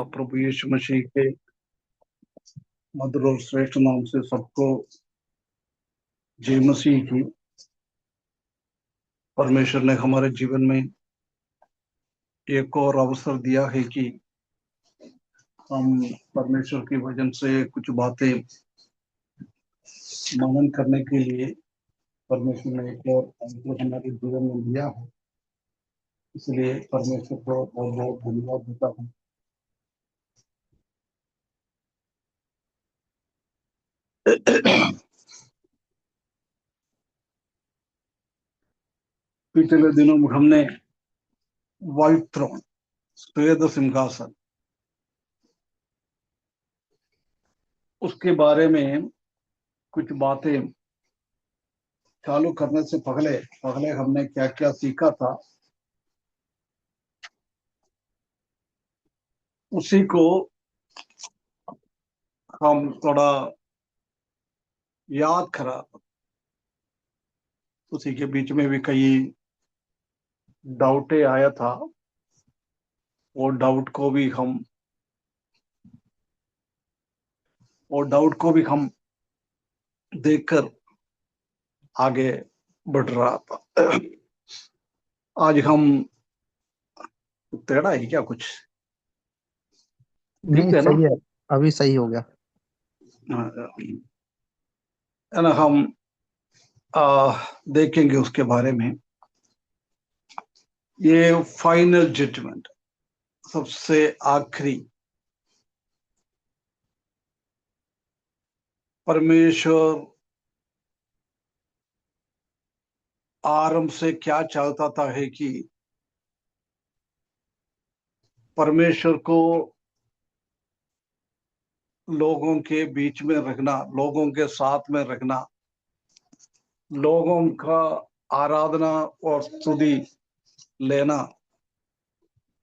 प्रभु यीशु मसीह के मधुर और श्रेष्ठ नाम से सबको जय मसीह की। परमेश्वर ने हमारे जीवन में एक और अवसर दिया है कि हम परमेश्वर के वचन से कुछ बातें मनन करने के लिए परमेश्वर ने एक और अवसर हमारे जीवन में दिया है। इसलिए परमेश्वर को बहुत बहुत धन्यवाद देता हूँ। पिछले दिनों में हमने व्हाइट थ्रोन, श्वेत सिंहासन, उसके बारे में कुछ बातें चालू करने से पहले पहले हमने क्या क्या सीखा था उसी को हम थोड़ा याद करा। उसी के बीच में भी कई डाउटे आया था। वो डाउट को भी हम देखकर आगे बढ़ रहा था। आज हम टेढ़ा है क्या कुछ? नहीं, ठीक है ना? सही है। अभी सही हो गया। है ना? हम देखेंगे उसके बारे में। ये फाइनल जजमेंट, सबसे आखिरी परमेश्वर आरंभ से क्या चाहता था है कि परमेश्वर को लोगों के बीच में रखना, लोगों के साथ में रखना, लोगों का आराधना और स्तुति लेना,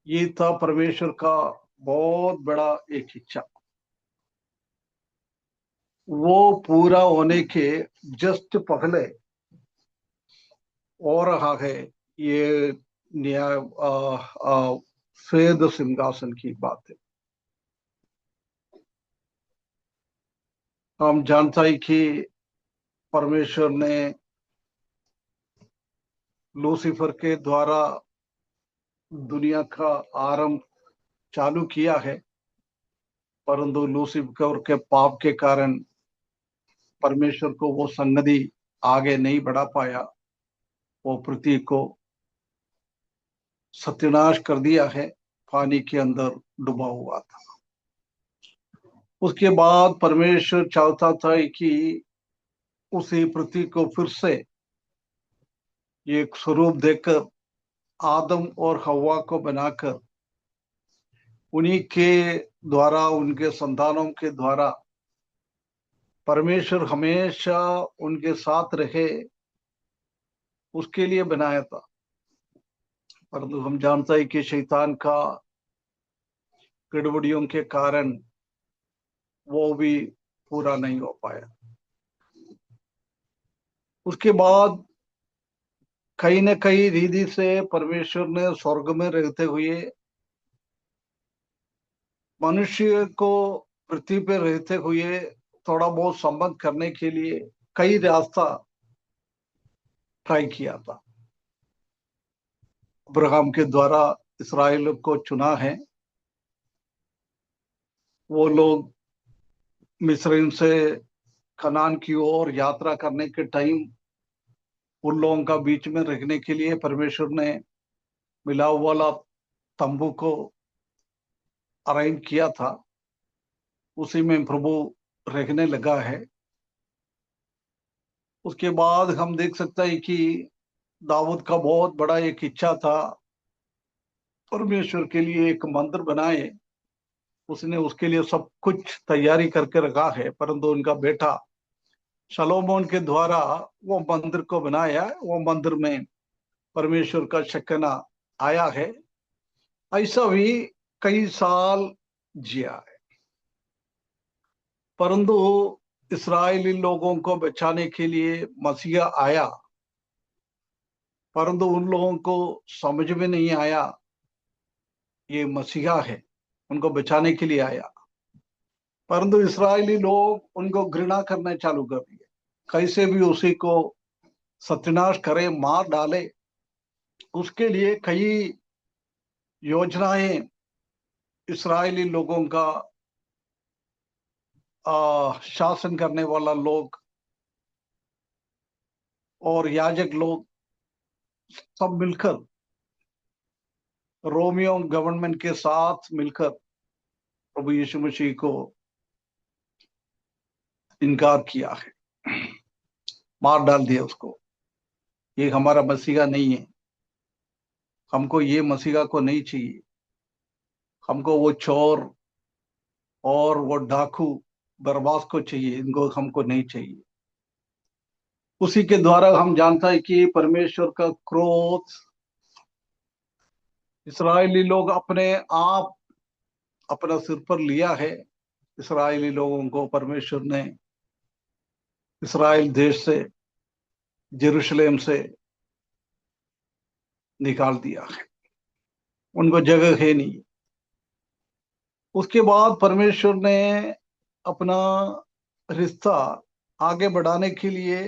ये था परमेश्वर का बहुत बड़ा एक इच्छा। वो पूरा होने के जस्ट पहले हो रहा है ये न्याय श्वेत सिंहासन की बात है। हम जानता ही कि परमेश्वर ने लूसीफर के द्वारा दुनिया का आरंभ चालू किया है, परंतु लूसीफर के पाप के कारण परमेश्वर को वो संगति आगे नहीं बढ़ा पाया। वो पृथ्वी को सत्यानाश कर दिया है, पानी के अंदर डूबा हुआ था। उसके बाद परमेश्वर चाहता था कि उसी पृथ्वी को फिर से एक स्वरूप देकर आदम और हवा को बनाकर उन्हीं के द्वारा, उनके संतानों के द्वारा परमेश्वर हमेशा उनके साथ रहे, उसके लिए बनाया था। परंतु हम जानते हैं कि शैतान का गड़बड़ियों के कारण वो भी पूरा नहीं हो पाया। उसके बाद कहीं न कहीं रीति से परमेश्वर ने स्वर्ग में रहते हुए मनुष्य को पृथ्वी पर रहते हुए थोड़ा बहुत संबंध करने के लिए कई रास्ता ट्राई किया था। अब्राहम के द्वारा इस्राएल को चुना है। वो लोग मिस्र से कनान की ओर यात्रा करने के टाइम उन लोगों का बीच में रखने के लिए परमेश्वर ने मिलाव वाला तंबू को अरेंज किया था। उसी में प्रभु रहने लगा है। उसके बाद हम देख सकते हैं कि दाऊद का बहुत बड़ा एक इच्छा था परमेश्वर के लिए एक मंदिर बनाए। उसने उसके लिए सब कुछ तैयारी करके रखा है, परंतु उनका बेटा शलोमोन के द्वारा वो मंदिर को बनाया। वो मंदिर में परमेश्वर का शक्ना आया है। ऐसा भी कई साल जिया है, परंतु इस्राएली लोगों को बचाने के लिए मसीहा आया, परंतु उन लोगों को समझ में नहीं आया ये मसीहा है। उनको बचाने के लिए आया। परंतु इस्राएली लोग उनको घृणा करना चालू कर दिए, कैसे भी उसी को सत्यानाश करे, मार डाले। उसके लिए कई योजनाएं इस्राएली लोगों का शासन करने वाला लोग और याजक लोग सब मिलकर, रोमियो गवर्नमेंट के साथ मिलकर प्रभु यीशु मसीह को इनकार किया है, मार डाल दिया उसको। ये हमारा मसीहा नहीं है, हमको ये मसीहा को नहीं चाहिए। हमको वो चोर और वो डाकू बरबास को चाहिए, इनको हमको नहीं चाहिए। उसी के द्वारा हम जानता है कि परमेश्वर का क्रोध इस्राएली लोग अपने आप अपना सिर पर लिया है। इस्राएली लोगों को परमेश्वर ने इस्राएल देश से, जेरूशलेम से निकाल दिया है, उनको जगह है नहीं। उसके बाद परमेश्वर ने अपना रिश्ता आगे बढ़ाने के लिए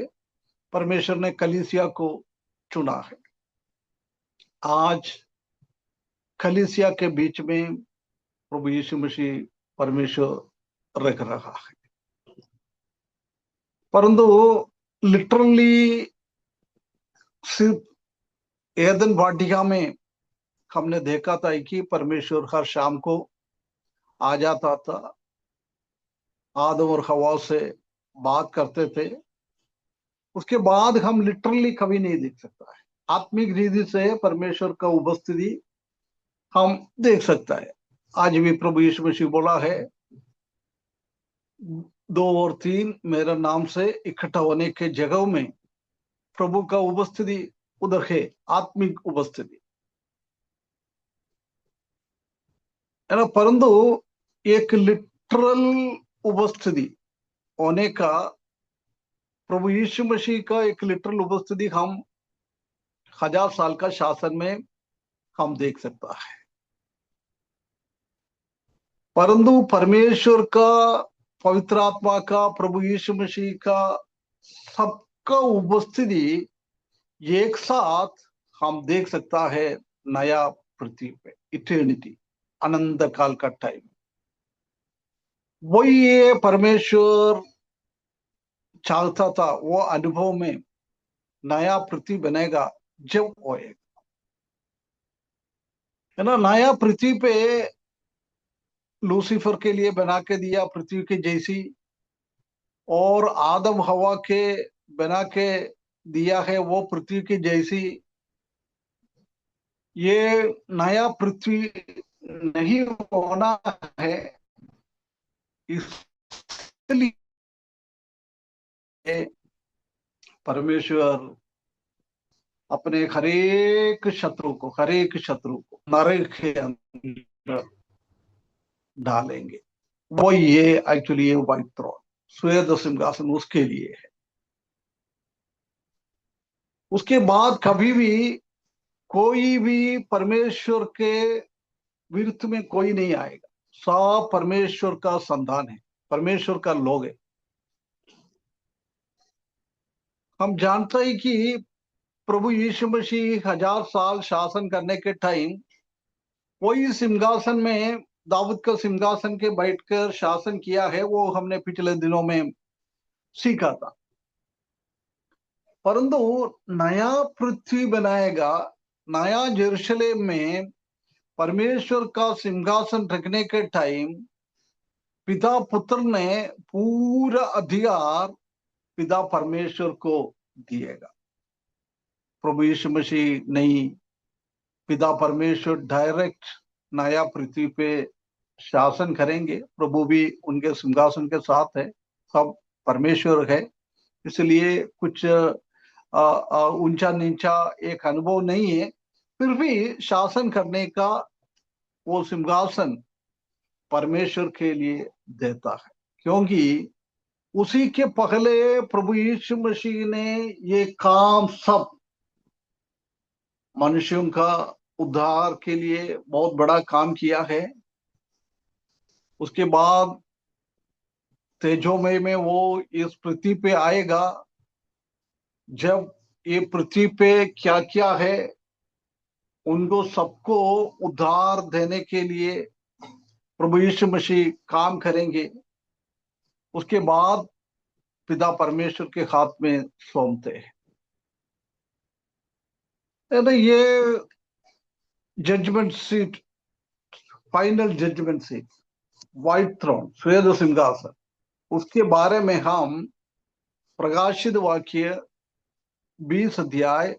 परमेश्वर ने कलीसिया को चुना है। आज कलीसिया के बीच में प्रभु यीशु मसीह परमेश्वर रख रहा है। परंतु लिटरली सिर्फ एदन वाटिका में हमने देखा था कि परमेश्वर हर शाम को आ जाता था, आदम और हवा से बात करते थे। उसके बाद हम लिटरली कभी नहीं देख सकता है। आत्मिक रीति से परमेश्वर का उपस्थिति हम देख सकता है। आज भी प्रभु यीशु मसीह बोला है, 2 और 3 मेरा नाम से इकट्ठा होने के जगह में प्रभु का उपस्थिति उधर है, आत्मिक उपस्थिति है ना। परंतु एक लिटरल उपस्थिति होने का, प्रभु यीशु मसीह का एक लिटरल उपस्थिति हम 1000 साल का शासन में हम देख सकता है। परंतु परमेश्वर का, पवित्र आत्मा का, प्रभु यीशु मसीह का सबका उपस्थिति एक साथ हम देख सकता है नया पृथ्वी पे, इटर्निटी, अनंत काल का टाइम। वही ये परमेश्वर चाहता था, वो अनुभव में नया पृथ्वी बनेगा जब होएगा, है ना। नया पृथ्वी पे लूसीफर के लिए बना के दिया पृथ्वी के जैसी, और आदम हवा के बना के दिया है वो पृथ्वी की जैसी। ये नया पृथ्वी नहीं होना है, इसलिए परमेश्वर अपने हरेक शत्रु को नरक के अंदर डालेंगे। वो ये एक्चुअली ये व्हाइट थ्रोन, श्वेत सिंहासन उसके लिए है। उसके बाद कभी भी कोई भी परमेश्वर के विरुद्ध में कोई नहीं आएगा। सब परमेश्वर का संतान है, परमेश्वर का लोग है। हम जानते हैं कि प्रभु यीशु मसीह 1000 साल शासन करने के टाइम वही सिंहासन में, दाऊद का सिंहासन के बैठकर शासन किया है, वो हमने पिछले दिनों में सीखा था। परंतु नया पृथ्वी बनाएगा, नया जेरूशलेम में परमेश्वर का सिंहासन रखने के टाइम पिता पुत्र ने पूरा अधिकार पिता परमेश्वर को दिएगा। प्रभु यीशु मसीह नहीं, पिता परमेश्वर डायरेक्ट नया पृथ्वी पे शासन करेंगे। प्रभु भी उनके सिंहासन के साथ है, सब परमेश्वर है, इसलिए कुछ ऊंचा नीचा एक अनुभव नहीं है। फिर भी शासन करने का वो सिंहासन परमेश्वर के लिए देता है, क्योंकि उसी के पहले प्रभु यीशु मसीह ने ये काम सब मनुष्यों का उद्धार के लिए बहुत बड़ा काम किया है। उसके बाद तेजोमय में वो इस पृथ्वी पे आएगा। जब ये पृथ्वी पे क्या क्या है उनको सबको उद्धार देने के लिए प्रभु यीशु मसीह काम करेंगे। उसके बाद पिता परमेश्वर के हाथ में सौंपते हैं। है ना, ये judgement seat, final judgement seat, white throne, श्वेत सिंहासन, उसके बारे में हम प्रकाशित वाक्य 20 अध्याय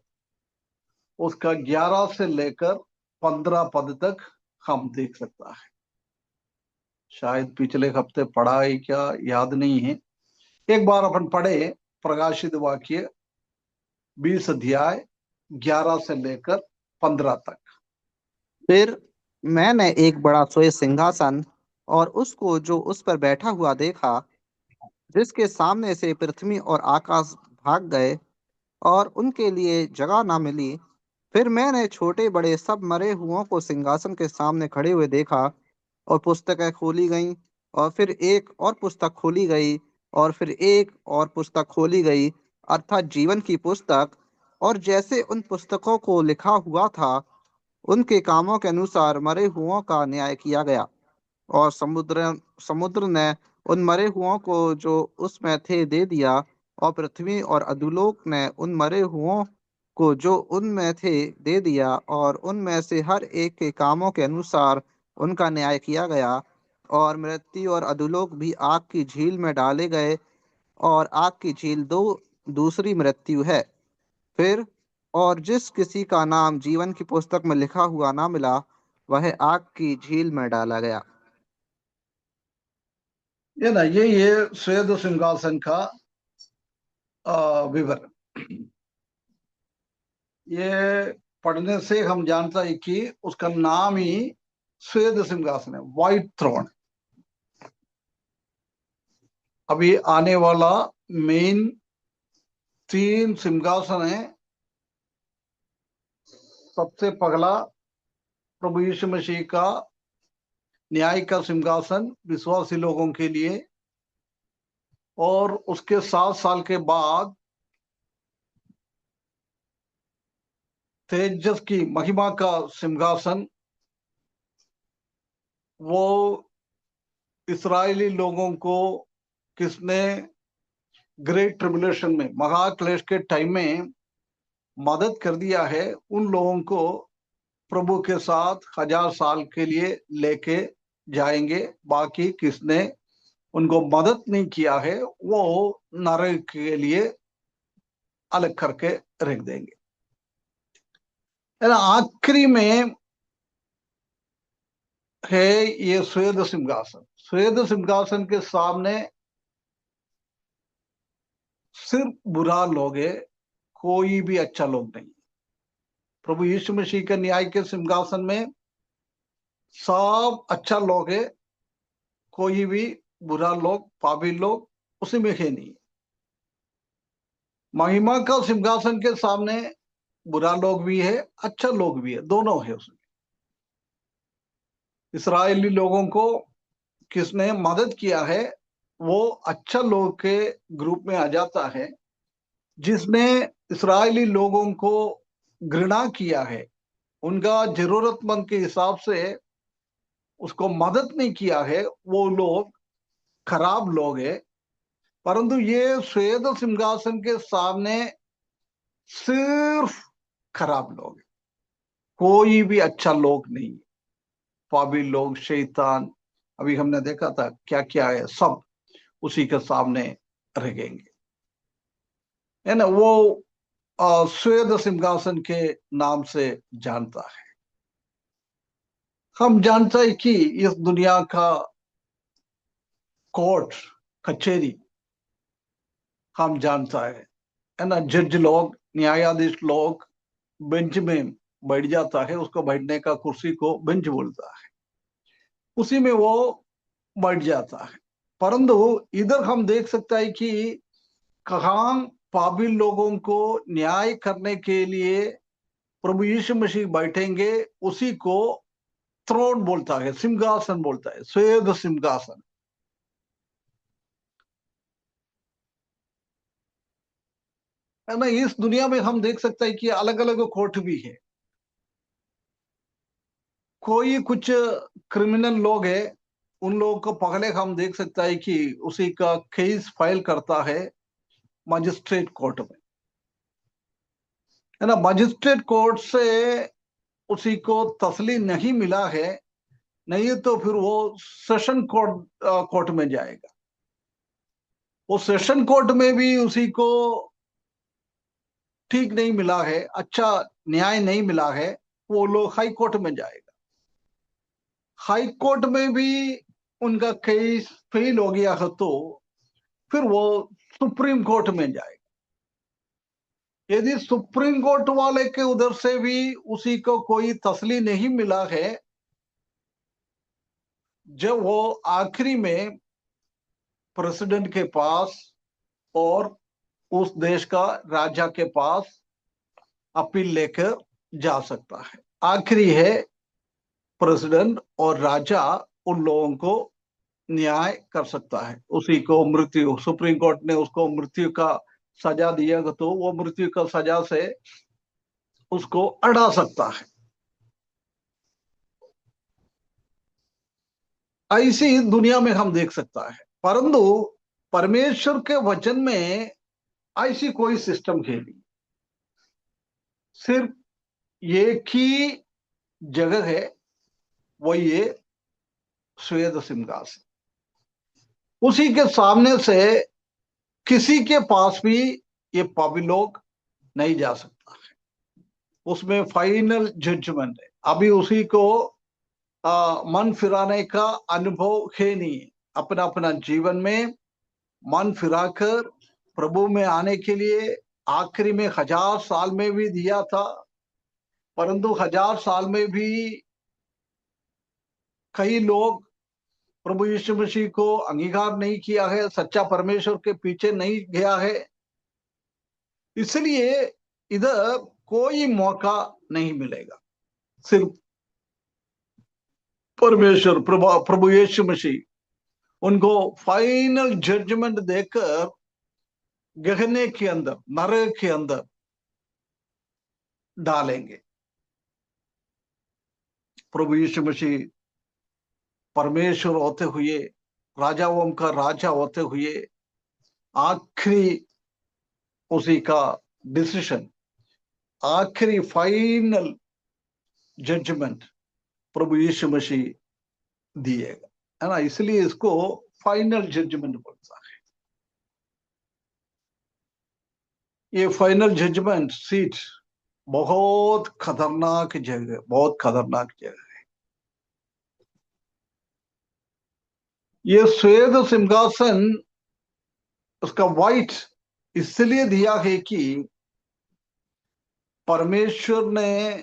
उसका 11 से लेकर 15 पद तक हम देख सकता है। शायद पिछले हफ्ते पढ़ा है क्या याद नहीं है, एक बार अपन पढ़े। प्रकाशित वाक्य 20 अध्याय 11 से लेकर 15 तक। फिर मैंने एक बड़ा सोए सिंहासन और उसको जो उस पर बैठा हुआ देखा, जिसके सामने से पृथ्वी और आकाश भाग गए और उनके लिए जगह ना मिली। फिर मैंने छोटे बड़े सब मरे हुओं को सिंहासन के सामने खड़े हुए देखा, और पुस्तकें खोली गईं। और फिर एक और पुस्तक खोली गई, और फिर एक और पुस्तक खोली गई, अर्थात जीवन की पुस्तक। और जैसे उन पुस्तकों को लिखा हुआ था, उनके कामों के अनुसार मरे हुओं का न्याय किया गया। और समुद्र समुद्र ने उन मरे हुओं को जो उसमें थे दे दिया, और पृथ्वी और अधोलोक ने उन मरे हुओं को जो उनमें थे दे दिया, और उनमें से हर एक के कामों के अनुसार उनका न्याय किया गया। और मृत्यु और अधोलोक भी आग की झील में डाले गए, और आग की झील दो दूसरी मृत्यु है। फिर और जिस किसी का नाम जीवन की पुस्तक में लिखा हुआ ना मिला, वह आग की झील में डाला गया। ये ना, ये श्वेत सिंहासन का विवरण। ये पढ़ने से हम जानता है कि उसका नाम ही श्वेत सिंहासन है, व्हाइट थ्रोन। अभी आने वाला मेन 3 सिंहासन है। सबसे पहला प्रभु यीशु मसीह का न्याय का सिंहासन विश्वासी लोगों के लिए, और उसके 7 साल के बाद तेजस की महिमा का सिंहासन, वो इस्राएली लोगों को किसने ग्रेट ट्रिबुलेशन में, महाक्लेश के टाइम में मदद कर दिया है, उन लोगों को प्रभु के साथ 1000 साल के लिए लेके जाएंगे। बाकी किसने उनको मदद नहीं किया है वो नरक के लिए अलग करके रख देंगे। है ना, आखिरी में है ये श्वेत सिंहासन। श्वेत सिंहासन के सामने सिर्फ बुरा लोग है, कोई भी अच्छा लोग नहीं। प्रभु यीशु मसीह के न्याय के सिंहासन में सब अच्छा लोग है, कोई भी बुरा लोग, पापी लोग उसी में है नहीं। महिमा का सिंहासन के सामने बुरा लोग भी है, अच्छा लोग भी है, दोनों है उसमें। इसराइली लोगों को किसने मदद किया है वो अच्छा लोग के ग्रुप में आ जाता है। जिसने इसराइली लोगों को घृणा किया है, उनका जरूरतमंद के हिसाब से उसको मदद नहीं किया है, वो लोग खराब लोग हैं। परंतु ये श्वेत सिंहासन के सामने सिर्फ खराब लोग हैं, कोई भी अच्छा लोग नहीं। पापी लोग, शैतान, अभी हमने देखा था क्या क्या है, सब उसी के सामने रहेंगे। है ना, वो श्वेत सिंहासन के नाम से जानता है। हम जानते हैं कि इस दुनिया का कोर्ट कचहरी हम जानता है ना, जज लोग, न्यायाधीश लोग बेंच में बैठ जाता है, उसको बैठने का कुर्सी को बेंच बोलता है, उसी में वो बैठ जाता है। परंतु इधर हम देख सकता है कि कहाँ पापी लोगों को न्याय करने के लिए प्रभु यीशु मसीह बैठेंगे, उसी को थ्रोन बोलता है, सिंहासन बोलता है, श्वेत सिंहासन। है ना। इस दुनिया में हम देख सकते हैं कि अलग अलग कोर्ट भी है। कोई कुछ क्रिमिनल लोग है, उन लोगों को पकड़े हम देख सकते हैं कि उसी का केस फाइल करता है मजिस्ट्रेट कोर्ट में। है ना। मजिस्ट्रेट कोर्ट से उसी को तसली नहीं मिला है, नहीं तो फिर वो सेशन कोर्ट में जाएगा। वो सेशन कोर्ट में भी उसी को ठीक नहीं मिला है, अच्छा न्याय नहीं मिला है, वो लोग हाई कोर्ट में जाएगा। हाई कोर्ट में भी उनका केस फेल हो गया है तो फिर वो सुप्रीम कोर्ट में जाएगा। यदि सुप्रीम कोर्ट वाले के उधर से भी उसी को कोई तसली नहीं मिला है, जब वो आखिरी में प्रेसिडेंट के पास और उस देश का राजा के पास अपील लेकर जा सकता है। आखिरी है प्रेसिडेंट और राजा उन लोगों को न्याय कर सकता है। उसी को मृत्यु, सुप्रीम कोर्ट ने उसको मृत्यु का सजा दिया तो वो मृत्यु का सजा से उसको अड़ा सकता है। ऐसी दुनिया में हम देख सकता है, परंतु परमेश्वर के वचन में ऐसी कोई सिस्टम है नहीं। सिर्फ एक ही जगह है, वही ये श्वेत सिंहासन। उसी के सामने से किसी के पास भी ये पापी लोग नहीं जा सकता है। उसमें फाइनल जजमेंट है। अभी उसी को मन फिराने का अनुभव है नहीं। अपना अपना जीवन में मन फिराकर प्रभु में आने के लिए आखिरी में 1000 साल में भी दिया था, परंतु 1000 साल में भी कई लोग प्रभु यीशु मसीह को अंगीकार नहीं किया है, सच्चा परमेश्वर के पीछे नहीं गया है। इसलिए इधर कोई मौका नहीं मिलेगा। सिर्फ परमेश्वर प्रभु यीशु मसीह उनको फाइनल जजमेंट देकर गहने के अंदर, नरक के अंदर डालेंगे। प्रभु यीशु मसीह परमेश्वर होते हुए, राजाओं का राजा होते हुए, आखिरी उसी का डिसीजन, आखिरी फाइनल जजमेंट प्रभु यीशु मसीह दिएगा। है ना। इसलिए इसको फाइनल जजमेंट बोलता है। ये फाइनल जजमेंट सीट बहुत खतरनाक जगह, बहुत खतरनाक जगह। ये श्वेत सिंहासन उसका वाइट इसलिए दिया है कि परमेश्वर ने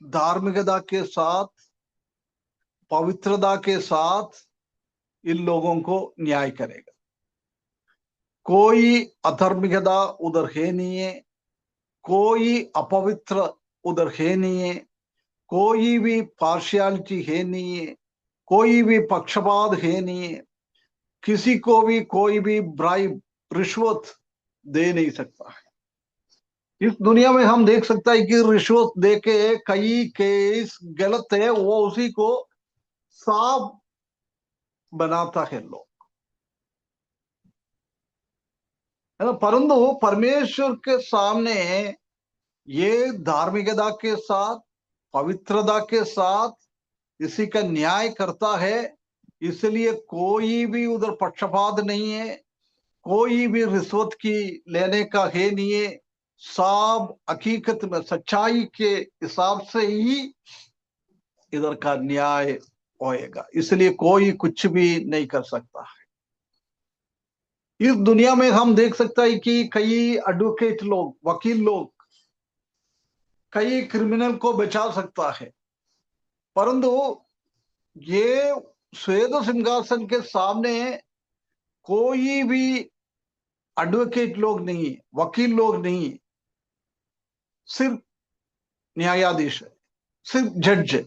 धार्मिकता के साथ, पवित्रता के साथ इन लोगों को न्याय करेगा। कोई अधार्मिकता उधर है नहीं है, कोई अपवित्र उधर है नहीं है, कोई भी पार्शियलिटी है नहीं है, कोई भी पक्षपात है नहीं है। किसी को भी कोई भी ब्राइब, रिश्वत दे नहीं सकता है। इस दुनिया में हम देख सकते हैं कि रिश्वत देके कई केस गलत है, वो उसी को साफ बनाता है लोग। है ना। परंतु परमेश्वर के सामने ये धार्मिकता के साथ, पवित्रता के साथ इसी का न्याय करता है। इसलिए कोई भी उधर पक्षपात नहीं है, कोई भी रिश्वत की लेने का है नहीं है। सब हकीकत में सच्चाई के हिसाब से ही इधर का न्याय होएगा। इसलिए कोई कुछ भी नहीं कर सकता है। इस दुनिया में हम देख सकते हैं कि कई एडवोकेट लोग, वकील लोग कई क्रिमिनल को बचा सकता है, परंतु ये श्वेत सिंहासन के सामने कोई भी एडवोकेट लोग नहीं है, वकील लोग नहीं है, सिर्फ न्यायाधीश है, सिर्फ जज है।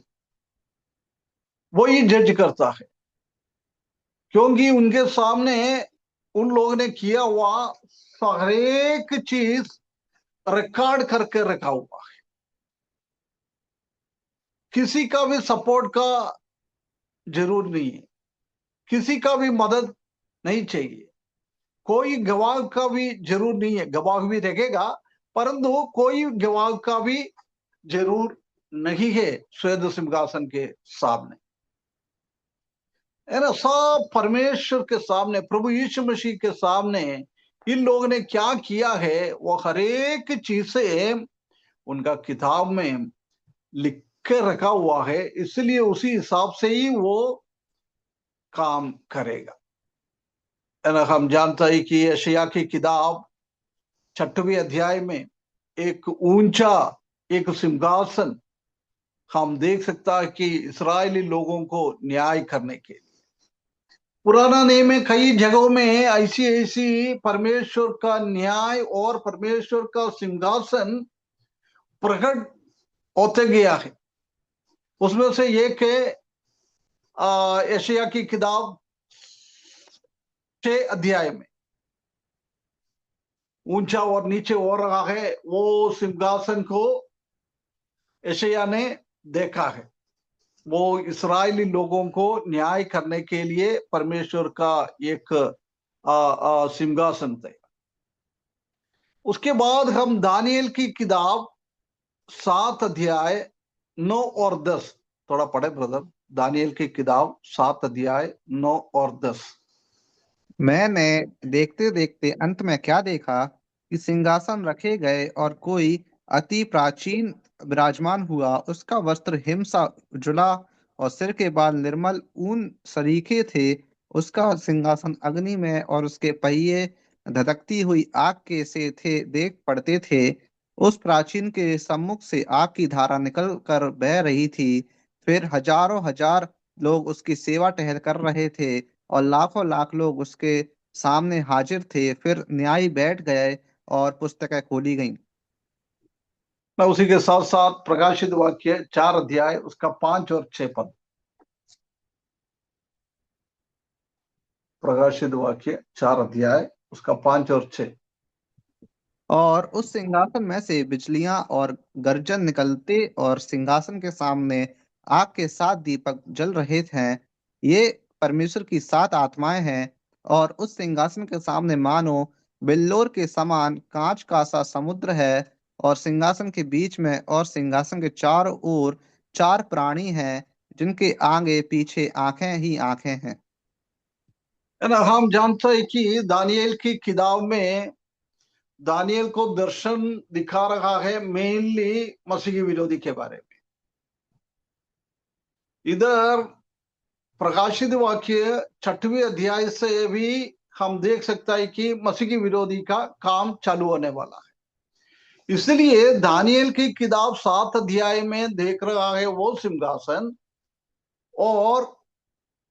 वही जज करता है, क्योंकि उनके सामने उन लोगों ने किया हुआ हर एक चीज रिकॉर्ड करके रखा हुआ है। किसी का भी सपोर्ट का जरूर नहीं है, किसी का भी मदद नहीं चाहिए, कोई गवाह का भी जरूर नहीं है। गवाह भी रखेगा, परंतु कोई गवाह का भी जरूर नहीं है श्वेत सिंहासन के सामने, है ना। सब परमेश्वर के सामने, प्रभु यीशु मसीह के सामने इन लोगों ने क्या किया है वो हर एक चीज से उनका किताब में लिख के रखा हुआ है, इसलिए उसी हिसाब से ही वो काम करेगा, है ना। हम जानते हैं कि यशायाह की किताब 6वें अध्याय में एक ऊंचा एक सिंहासन हम देख सकता है कि इस्राएली लोगों को न्याय करने के लिए। पुराना नियम में कई जगहों में ऐसी ऐसी परमेश्वर का न्याय और परमेश्वर का सिंहासन प्रकट होते गया है। उसमें से एक है यशायाह की किताब 6 अध्याय में ऊंचा और नीचे हो रहा है, वो सिंहासन को यशायाह ने देखा है। वो इस्राएली लोगों को न्याय करने के लिए परमेश्वर का एक सिंहासन थे। उसके बाद हम दानियल की किताब 7 अध्याय 9 और 10 थोड़ा पढ़े ब्रदर। दानियल की किताब 7 अध्याय 9 और 10। मैंने देखते देखते अंत में क्या देखा कि सिंहासन रखे गए और कोई अति प्राचीन विराजमान हुआ। उसका वस्त्र हिम सा उजला और सिर के बाल निर्मल ऊन सरीखे थे। उसका सिंहासन अग्नि में और उसके पहिए धधकती हुई आग के से थे देख पड़ते थे। उस प्राचीन के सम्मुख से आग की धारा निकल कर बह रही थी। फिर हजारों हजार लोग उसकी सेवा टहल कर रहे थे और लाखों लाख लोग उसके सामने हाजिर थे। फिर न्यायी बैठ गए और पुस्तकें खोली गईं। मैं उसी के साथ साथ प्रकाशित वाक्य 4 अध्याय उसका 5 और 6 पद। प्रकाशित वाक्य 4 अध्याय उसका 5 और 6। और उस सिंहासन में से बिजलियां और गर्जन निकलते और सिंहासन के सामने आग के 7 दीपक जल रहे थे। ये परमेश्वर की 7 आत्माएं हैं। और उस सिंहासन के सामने मानो बिल्लोर के समान कांच का सा समुद्र है। और सिंहासन के बीच में और सिंहासन के चारों ओर 4 प्राणी हैं, जिनके आगे पीछे आंखें ही आंखें हैं। है ना। हम जानते हैं कि दानियल की किताब में दानियल को दर्शन दिखा रहा है मेनली मसीही विरोधी के बारे में। इधर प्रकाशित वाक्य 6वें अध्याय से भी हम देख सकता है कि मसीही विरोधी का काम चालू होने वाला है। इसलिए दानियल की किताब 7 अध्याय में देख रहा है वो सिंहासन, और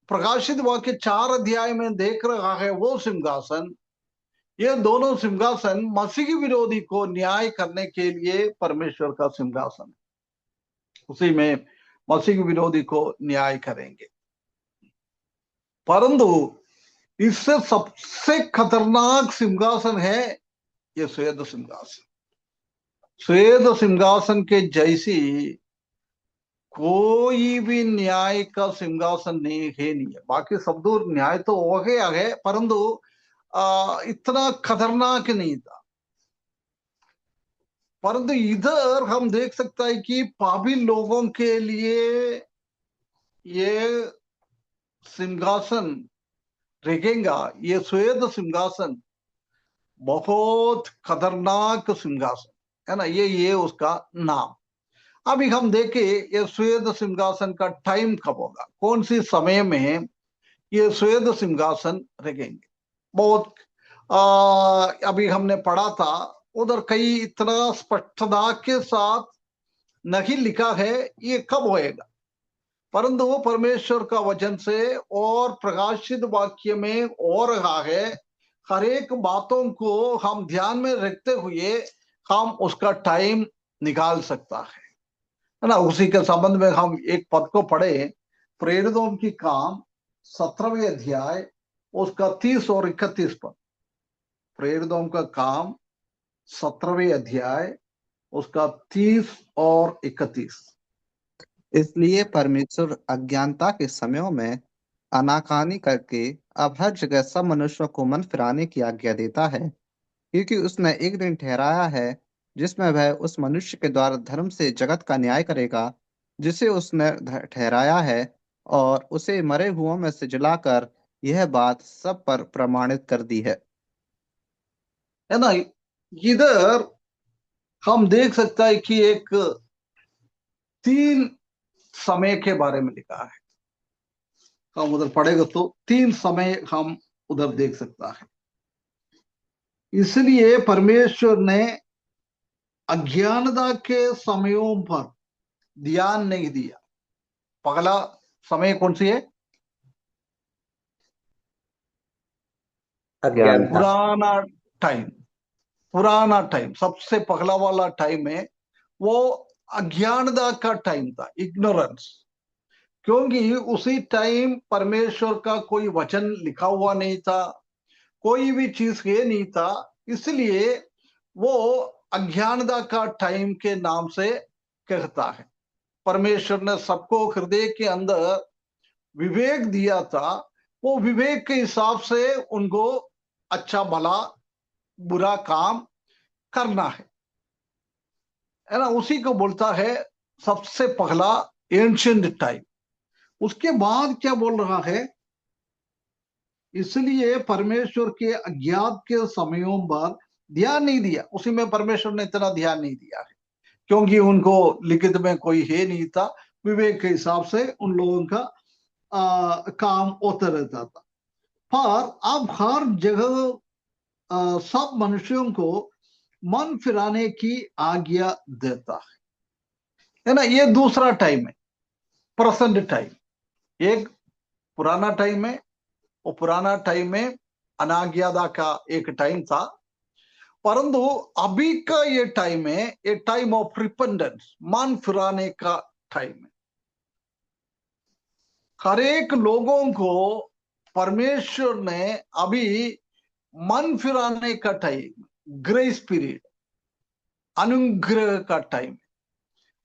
प्रकाशित वाक्य 4 अध्याय में देख रहा है वो सिंहासन। ये दोनों सिंहासन मसीही विरोधी को न्याय करने के लिए परमेश्वर का सिंहासन है। उसी में मसीही विरोधी को न्याय करेंगे। परंतु इससे सबसे खतरनाक सिंहासन है ये श्वेत सिंहासन। श्वेत सिंहासन के जैसी कोई भी न्याय का सिंहासन नहीं है। बाकी सब दूर न्याय तो हो गया है, परंतु इतना खतरनाक नहीं था। परंतु इधर हम देख सकते हैं कि पापी लोगों के लिए ये सिंहासन रखेगा। ये श्वेत सिंहासन बहुत खतरनाक सिंहासन है ना। ये उसका नाम। अभी हम देखें ये श्वेत सिंहासन का टाइम कब होगा, कौन सी समय में ये श्वेत सिंहासन रखेंगे। बहुत अभी हमने पढ़ा था उधर कई इतना स्पष्टता के साथ नहीं लिखा है ये कब होएगा, परंतु वो परमेश्वर का वचन से और प्रकाशित वाक्य में हो रहा है। हर एक बातों को हम ध्यान में रखते हुए हम उसका टाइम निकाल सकता है ना। उसी के संबंध में हम एक पद को पढ़े प्रेरितों की काम 17वें अध्याय उसका 30 और 31 पद। प्रेरितों का काम 17वें अध्याय उसका 30 और 31। इसलिए परमेश्वर अज्ञानता के समयों में आनाकानी करके अब हर जगह सब मनुष्यों को मन फिराने की आज्ञा देता है, क्योंकि उसने एक दिन ठहराया है जिसमें वह उस मनुष्य के द्वारा धर्म से जगत का न्याय करेगा जिसे उसने ठहराया है, और उसे मरे हुओं में से जलाकर यह बात सब पर प्रमाणित कर दी है। है ना। इधर हम देख सकता है कि एक 3 समय के बारे में लिखा है। हम उधर पढ़ेगा तो 3 समय हम उधर देख सकता है। इसलिए परमेश्वर ने अज्ञानता के समयों पर ध्यान नहीं दिया। पहला समय कौन सी है? अज्ञानता। पुराना टाइम। पुराना टाइम सबसे पहला वाला टाइम है, वो अज्ञानता का टाइम था, इग्नोरेंस। क्योंकि उसी टाइम परमेश्वर का कोई वचन लिखा हुआ नहीं था, कोई भी चीज ये नहीं था। इसलिए वो अज्ञानता का टाइम के नाम से कहता है। परमेश्वर ने सबको हृदय के अंदर विवेक दिया था, वो विवेक के हिसाब से उनको अच्छा भला बुरा काम करना है ना। उसी को बोलता है सबसे पहला एंशियंट टाइम। उसके बाद क्या बोल रहा है? इसलिए परमेश्वर के अज्ञात के समयों पर ध्यान नहीं दिया। उसी में परमेश्वर ने इतना ध्यान नहीं दिया है, क्योंकि उनको लिखित में कोई है नहीं था। विवेक के हिसाब से उन लोगों का काम होता रहता था। पर अब हर जगह सब मनुष्यों को मन फिराने की आज्ञा देता है ना। ये दूसरा टाइम है, प्रेजेंट टाइम। एक पुराना टाइम है, वो पुराना टाइम में अनाज्ञाता का एक टाइम था। परंतु अभी का ये टाइम है, ये टाइम ऑफ रिपेंडेंस, मन फिराने का टाइम है। हर एक लोगों को परमेश्वर ने अभी मन फिराने का टाइम, ग्रेस पीरियड, अनुग्रह का टाइम।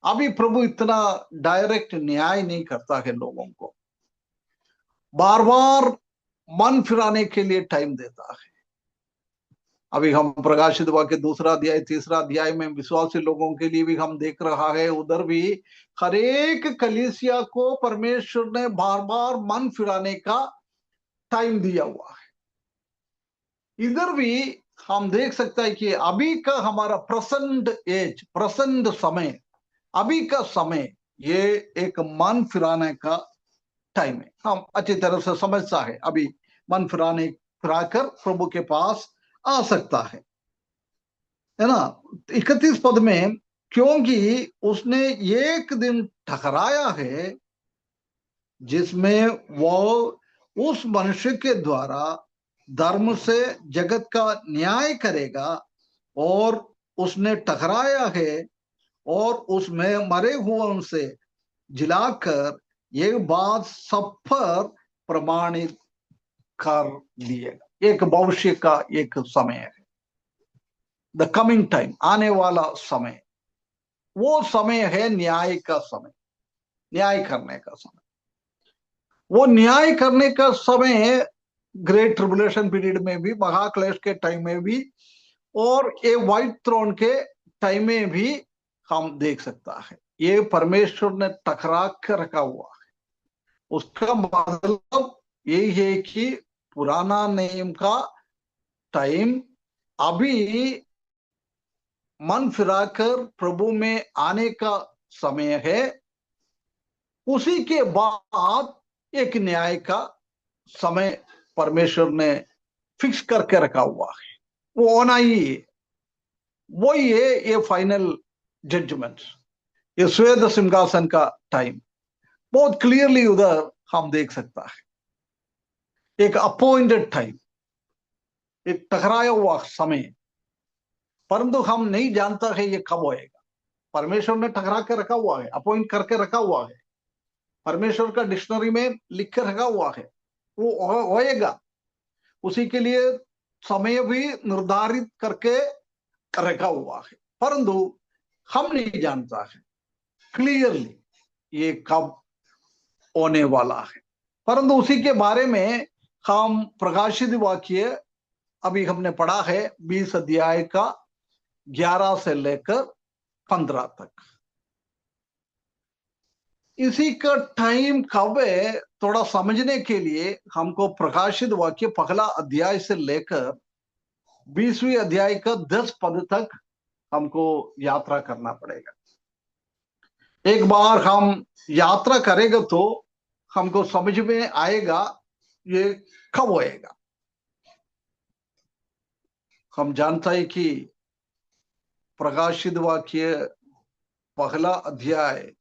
अभी प्रभु इतना डायरेक्ट न्याय नहीं करता है लोगों को, बार बार मन फिराने के लिए टाइम देता है। अभी हम प्रकाशित वाक्य 2 अध्याय 3 अध्याय में विश्वासी लोगों के लिए भी हम देख रहा है, उधर भी हर एक कलीसिया को परमेश्वर ने बार बार मन फिराने का टाइम दिया हुआ है। इधर भी हम देख सकते हैं कि अभी का हमारा प्रेजेंट एज, प्रेजेंट समय, अभी का समय, ये एक मन फिराने का टाइम है। हम अच्छी तरह से समझता है अभी मन फिराकर प्रभु के पास आ सकता है ना। 31 पद में, क्योंकि उसने एक दिन ठहराया है जिसमें वो उस मनुष्य के द्वारा धर्म से जगत का न्याय करेगा, और उसने ठहराया है और उसमें मरे हुओं से जिलाकर ये बात सब पर प्रमाणित कर दिएगा। एक भविष्य का एक समय है, द कमिंग टाइम, आने वाला समय। वो समय है न्याय का समय, न्याय करने का समय। वो न्याय करने का समय है ग्रेट ट्रिबुलेशन पीरियड में भी, महाक्लेश के टाइम में भी, और ये व्हाइट थ्रोन के टाइम में भी हम देख सकता है। ये परमेश्वर ने टकरा कर रखा हुआ है। उसका मतलब यही है कि पुराना नियम का टाइम अभी मन फिराकर प्रभु में आने का समय है। उसी के बाद एक न्याय का समय परमेश्वर ने फिक्स करके रखा हुआ है, वो होना ही है। वही है ये फाइनल जजमेंट, ये श्वेत सिंहासन का टाइम। बहुत क्लियरली उधर हम देख सकता है, एक अपॉइंटेड टाइम, एक टकराया हुआ समय। परंतु हम नहीं जानता है ये कब होएगा। परमेश्वर ने टकरा के रखा हुआ है, अपॉइंट करके रखा हुआ है। परमेश्वर का डिक्शनरी में लिख के रखा हुआ है, वो होएगा। उसी के लिए समय भी निर्धारित करके रखा हुआ है, परंतु हम नहीं जानता है क्लियरली ये कब होने वाला है। परंतु उसी के बारे में हम प्रकाशित वाक्य अभी हमने पढ़ा है 20 अध्याय का 11 से लेकर 15 तक। इसी का टाइम कब है थोड़ा समझने के लिए हमको प्रकाशित वाक्य पहला अध्याय से लेकर 20वीं अध्याय का 10 पद तक हमको यात्रा करना पड़ेगा। एक बार हम यात्रा करेंगे तो हमको समझ में आएगा ये कब होएगा। हम जानता है कि प्रकाशित वाक्य पहला अध्याय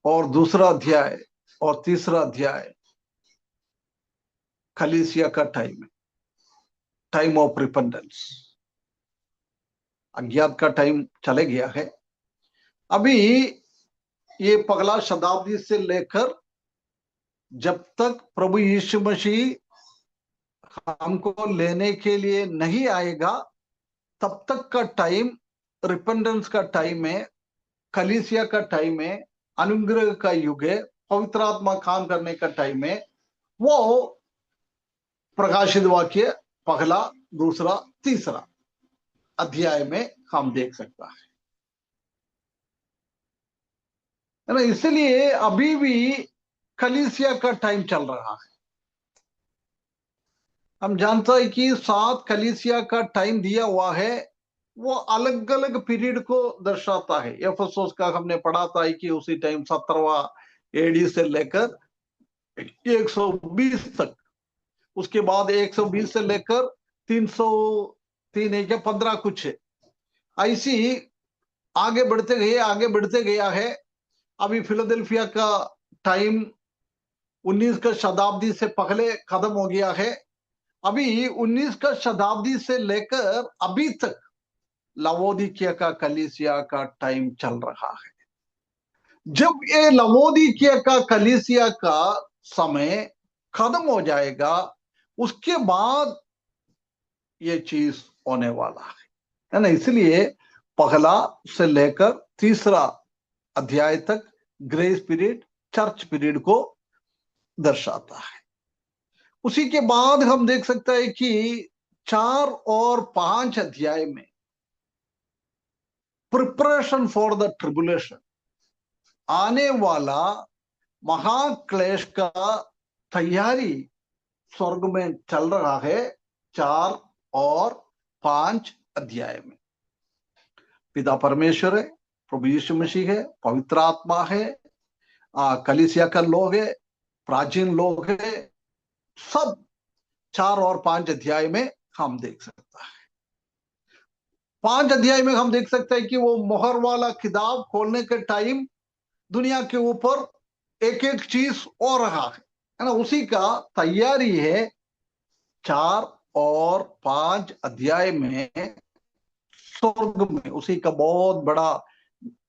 और दूसरा अध्याय और तीसरा अध्याय कलीसिया का टाइम है, टाइम ऑफ रिपेंटेंस। अज्ञात का टाइम चले गया है। अभी ये पगला शताब्दी से लेकर जब तक प्रभु यीशु मसीह हमको लेने के लिए नहीं आएगा तब तक का टाइम रिपेंडेंस का टाइम है, कलीसिया का टाइम है, अनुग्रह का युग है, पवित्र आत्मा काम करने का टाइम है। वो प्रकाशित वाक्य पहला दूसरा तीसरा अध्याय में हम देख सकता है ना। इसलिए अभी भी कलीसिया का टाइम चल रहा है। हम जानते हैं कि 7 कलीसिया का टाइम दिया हुआ है, वो अलग अलग पीरियड को दर्शाता है। एफेसोस का हमने पढ़ा था कि उसी टाइम 17वां एडी से लेकर 120 तक, उसके बाद 120 से लेकर 303 है क्या 15 कुछ है, ऐसी आगे बढ़ते गया है। अभी फिलाडेल्फिया का टाइम 19 का शताब्दी से पहले खत्म हो गया है। अभी 19 का शताब्दी से लेकर अभी तक लवोदिकिया का कलीसिया का टाइम चल रहा है। जब ये लवोदिकिया का कलीसिया का समय खत्म हो जाएगा उसके बाद ये चीज होने वाला है ना। इसलिए पहला से लेकर तीसरा अध्याय तक ग्रेस पीरियड, चर्च पीरियड को दर्शाता है। उसी के बाद हम देख सकते हैं कि 4 और 5 अध्याय में प्रिपरेशन फॉर द ट्रिबुलेशन, आने वाला महाक्लेश का तैयारी स्वर्ग में चल रहा है 4 और 5 अध्याय में। पिता परमेश्वर है, प्रभु यीशु मसीह है, पवित्र आत्मा है, कलीसिया का लोग है, प्राचीन लोग है, सब 4 और 5 अध्याय में हम देख सकता है। 5 अध्याय में हम देख सकते हैं कि वो मोहर वाला किताब खोलने के टाइम दुनिया के ऊपर एक एक चीज हो रहा है ना। उसी का तैयारी है 4 और 5 अध्याय में स्वर्ग में। उसी का बहुत बड़ा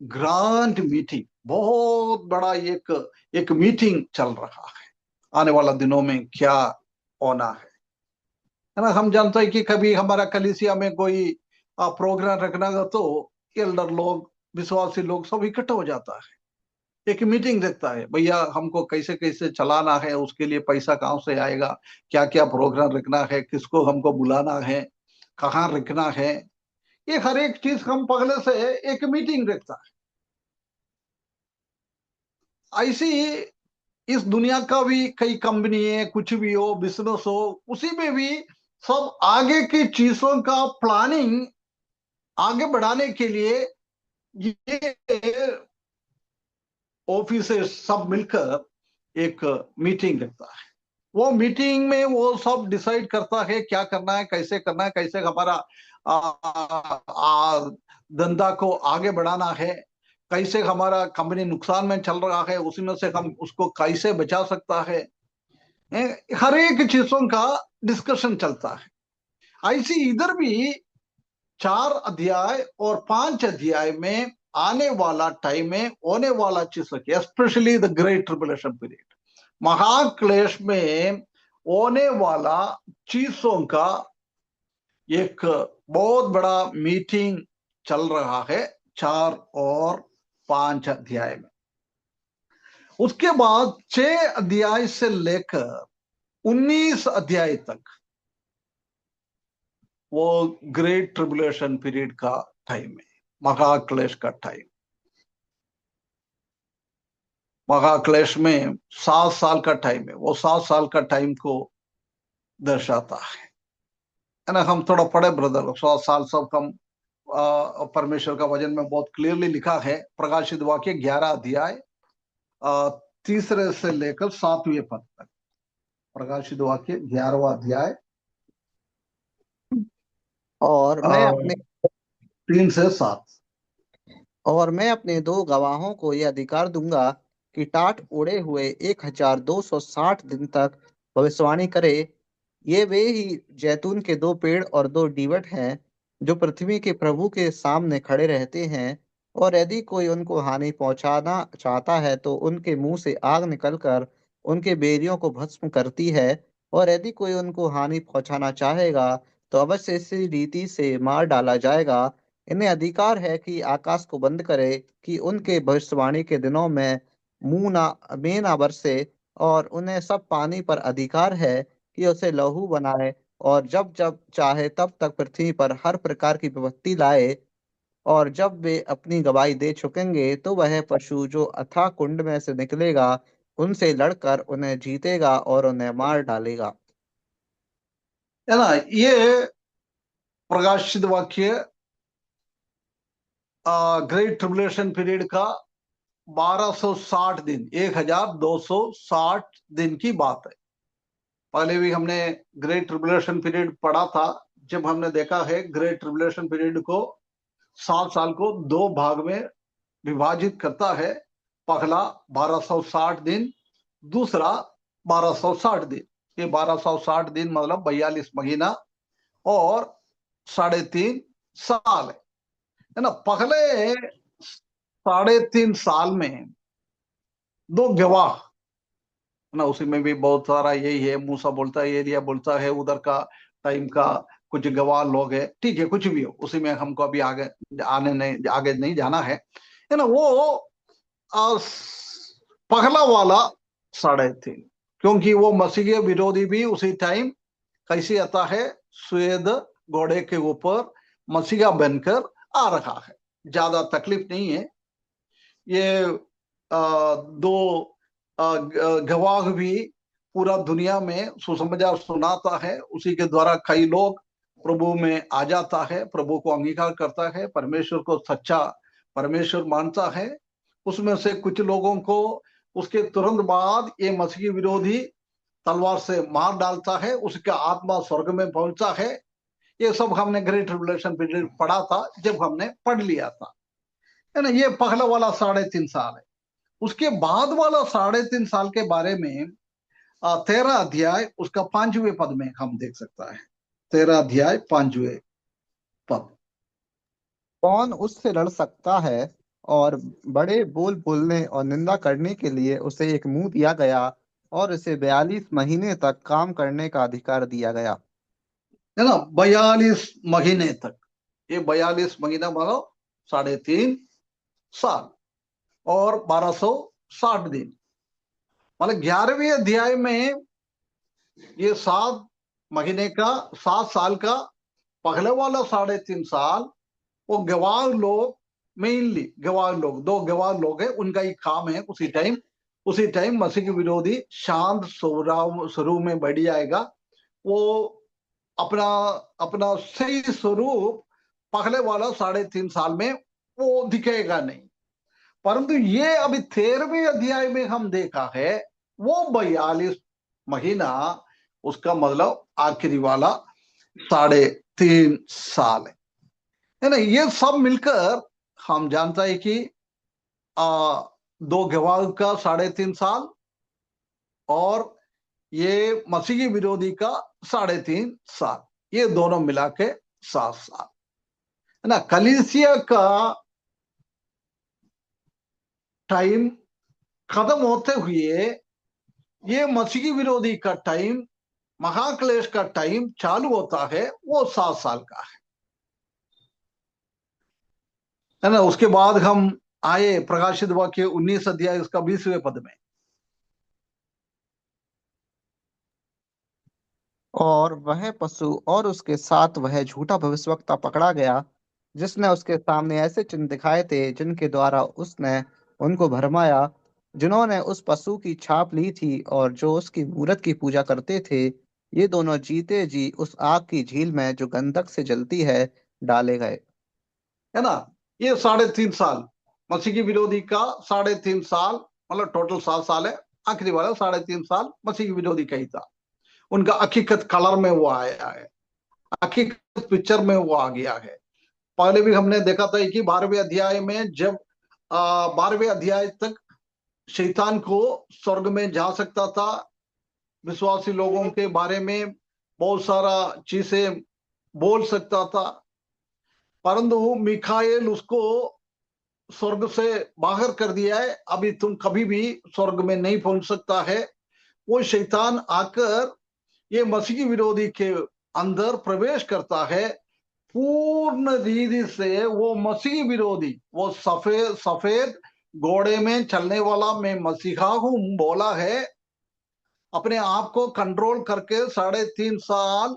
ग्रांड मीटिंग, बहुत बड़ा एक मीटिंग चल रहा है। आने वाला दिनों में क्या होना है ना। हम जानते हैं कि कभी हमारा कलीसिया में कोई प्रोग्राम रखना हो तो एल्डर लोग, विश्वासी लोग सब इकट्ठा हो जाता है, एक मीटिंग रखता है, भैया हमको कैसे कैसे चलाना है, उसके लिए पैसा कहाँ से आएगा, क्या क्या प्रोग्राम रखना है, किसको हमको बुलाना है, कहाँ रखना है, ये हर एक चीज हम पहले से एक मीटिंग रखता है। ऐसी इस दुनिया का भी कई कंपनी है, कुछ भी हो, बिजनेस हो, उसी में भी सब आगे की चीजों का प्लानिंग आगे बढ़ाने के लिए ये ऑफिस सब मिलकर एक मीटिंग रखता है। वो मीटिंग में वो सब डिसाइड करता है क्या करना है, कैसे करना है, कैसे हमारा धंधा को आगे बढ़ाना है, कैसे हमारा कंपनी नुकसान में चल रहा है उसमें से हम उसको कैसे बचा सकता है। हर एक चीजों का डिस्कशन चलता है। ऐसी इधर भी 4 अध्याय और 5 अध्याय में आने वाला टाइम में होने वाला चीज है, specially the great tribulation period, महाक्लेश में होने वाला चीजों का एक बहुत बड़ा मीटिंग चल रहा है 4 और 5 अध्याय में। उसके बाद 6 अध्याय से लेकर 19 अध्याय तक वो ग्रेट ट्रिबुलेशन पीरियड का टाइम है, महाक्लेश का टाइम। महाक्लेश में 7 साल का टाइम है, वो 7 साल का टाइम को दर्शाता है ना। हम थोड़ा पढ़े ब्रदर, 7 साल सब हम परमेश्वर का वचन में बहुत क्लियरली लिखा है। प्रकाशित वाक्य 11 अध्याय 3 से लेकर 7वें पद तक। प्रकाशित वाक्य 11वां अध्याय और मैं अपने 3 से 7। और मैं अपने 2 गवाहों को यह अधिकार दूंगा कि टाट ओढ़े हुए 1260 दिन तक भविष्यवाणी करे। ये वे ही जैतून के 2 पेड़ और 2 डीवट हैं जो पृथ्वी के प्रभु के सामने खड़े रहते हैं। और यदि कोई उनको हानि पहुंचाना चाहता है तो उनके मुंह से आग निकलकर उनके बेरियों को भस्म करती है। और यदि कोई उनको हानि पहुंचाना चाहेगा तो अवश्य इसी रीति से मार डाला जाएगा। इन्हें अधिकार है कि आकाश को बंद करे कि उनके भविष्यवाणी के दिनों में मेंह ना बरसे। और उन्हें सब पानी पर अधिकार है कि उसे लहू बनाए और जब जब चाहे तब तक पृथ्वी पर हर प्रकार की विपत्ति लाए। और जब वे अपनी गवाही दे चुकेंगे तो वह पशु जो अथाह कुंड में से निकलेगा उनसे लड़कर उन्हें जीतेगा और उन्हें मार डालेगा। है ना। ये प्रकाशित वाक्य ग्रेट ट्रिबुलेशन पीरियड का 1260 दिन, 1260 दिन की बात है। पहले भी हमने ग्रेट ट्रिबुलेशन पीरियड पढ़ा था, जब हमने देखा है ग्रेट ट्रिबुलेशन पीरियड को 7 साल को 2 भाग में विभाजित करता है। पहला 1260 दिन, दूसरा 1260 दिन। ये 1260 दिन मतलब 42 महीना और 3.5 साल है ना। पहले 3.5 साल में 2 गवाह ना, उसी में भी बहुत सारा यही है, मूसा बोलता है, एलिया बोलता है, उधर का टाइम का कुछ गवाह लोग है, ठीक है, कुछ भी हो, उसी में हमको अभी आगे नहीं जाना है ना। वो आ, पहला वाला 3.5, क्योंकि वो मसीह विरोधी भी उसी टाइम कैसे आता है, श्वेत घोड़े के ऊपर मसीहा बनकर आ रहा है। ज्यादा तकलीफ नहीं है। ये दो गवाह भी पूरा दुनिया में सुसमाचार सुनाता है, उसी के द्वारा कई लोग प्रभु में आ जाता है, प्रभु को अंगीकार करता है, परमेश्वर को सच्चा परमेश्वर मानता है। उसमें से कुछ लोगों को उसके तुरंत बाद ये मसीह विरोधी तलवार से मार डालता है, उसका आत्मा स्वर्ग में पहुंचता है। ये सब हमने ग्रेट ट्रिबुलेशन पीरियड पढ़ा था, जब हमने पढ़ लिया था, है ना। ये पहला वाला 3.5 साल है। उसके बाद वाला 3.5 साल के बारे में 13 अध्याय उसका 5वें पद में हम देख सकता है। 13 अध्याय 5वें पद। कौन उससे लड़ सकता है? और बड़े बोल बोलने और निंदा करने के लिए उसे एक मुंह दिया गया और उसे 42 महीने तक काम करने का अधिकार दिया गया। है ना, 42 महीने तक। ये 42 महीना मतलब 3.5 साल और 1260 दिन, मतलब 11वें अध्याय में ये 7 महीने का, 7 साल का पहले वाला 3.5 साल वो गवाह लोग, मेनली गवाह लोग, 2 गवाह लोग हैं, उनका ही काम है। उसी टाइम मसीह के विरोधी शांत स्वरूप में बढ़ जाएगा। वो अपना अपना सही स्वरूप पहले वाला 3.5 साल में वो दिखेगा नहीं। परंतु ये अभी 13वें अध्याय में हम देखा है, वो 42 महीना, उसका मतलब आखिरी वाला 3.5 साल है ना। ये सब मिलकर हम जानता है कि 2 गवाह का 3.5 साल और ये मसीही विरोधी का 3.5 साल, ये दोनों मिला के 7 साल है ना। कलीसिया का टाइम खत्म होते हुए ये मसीही विरोधी का टाइम, महाक्लेश का टाइम चालू होता है, वो 7 साल का है ना। उसके बाद हम आए प्रकाशित वाक्य 19 अध्याय उसका 20वें पद में। और वह पशु और उसके साथ वह झूठा भविष्यवक्ता पकड़ा गया, जिसने उसके सामने ऐसे चिन्ह दिखाए थे जिनके द्वारा उसने उनको भरमाया, जिन्होंने उस पशु की छाप ली थी और जो उसकी मूरत की पूजा करते थे। ये दोनों जीते जी उस आग की झील में जो गंधक से जलती है डाले गए। है ना। ये 3.5 साल मसीह की विरोधी का, 3.5 साल, मतलब टोटल 7 साल है। आखिरी वाला 3.5 साल मसीह की विरोधी का ही था। उनका हकीकत कलर में वो आया है, हकीकत पिक्चर में वो आ गया है। पहले भी हमने देखा था कि 12वें अध्याय में जब 12वें अध्याय तक शैतान को स्वर्ग में जा सकता था, विश्वासी लोगों के बारे में बहुत सारा चीजें बोल सकता था, परंतु मिखाएल उसको स्वर्ग से बाहर कर दिया है। अभी तुम कभी भी स्वर्ग में नहीं पहुंच सकता है। वो शैतान आकर ये मसीही विरोधी के अंदर प्रवेश करता है पूर्ण रीति से। वो मसीही विरोधी, वो सफेद सफेद घोड़े में चलने वाला मैं मसीहा हूं बोला है, अपने आप को कंट्रोल करके 3.5 साल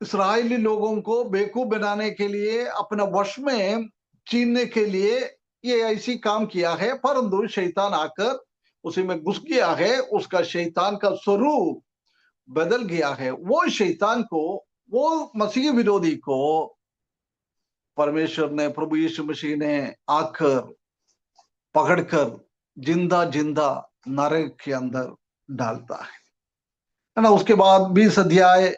इसराइली लोगों को बेवकूफ बनाने के लिए, अपने वश में छीनने के लिए ये ऐसी काम किया है। परंतु शैतान आकर उसी में घुस गया है, उसका शैतान का स्वरूप बदल गया है। वो शैतान को, वो मसीह विरोधी को परमेश्वर ने, प्रभु यीशु मसीह ने आकर पकड़कर जिंदा जिंदा नरक के अंदर डालता है ना। उसके बाद 20 अध्याय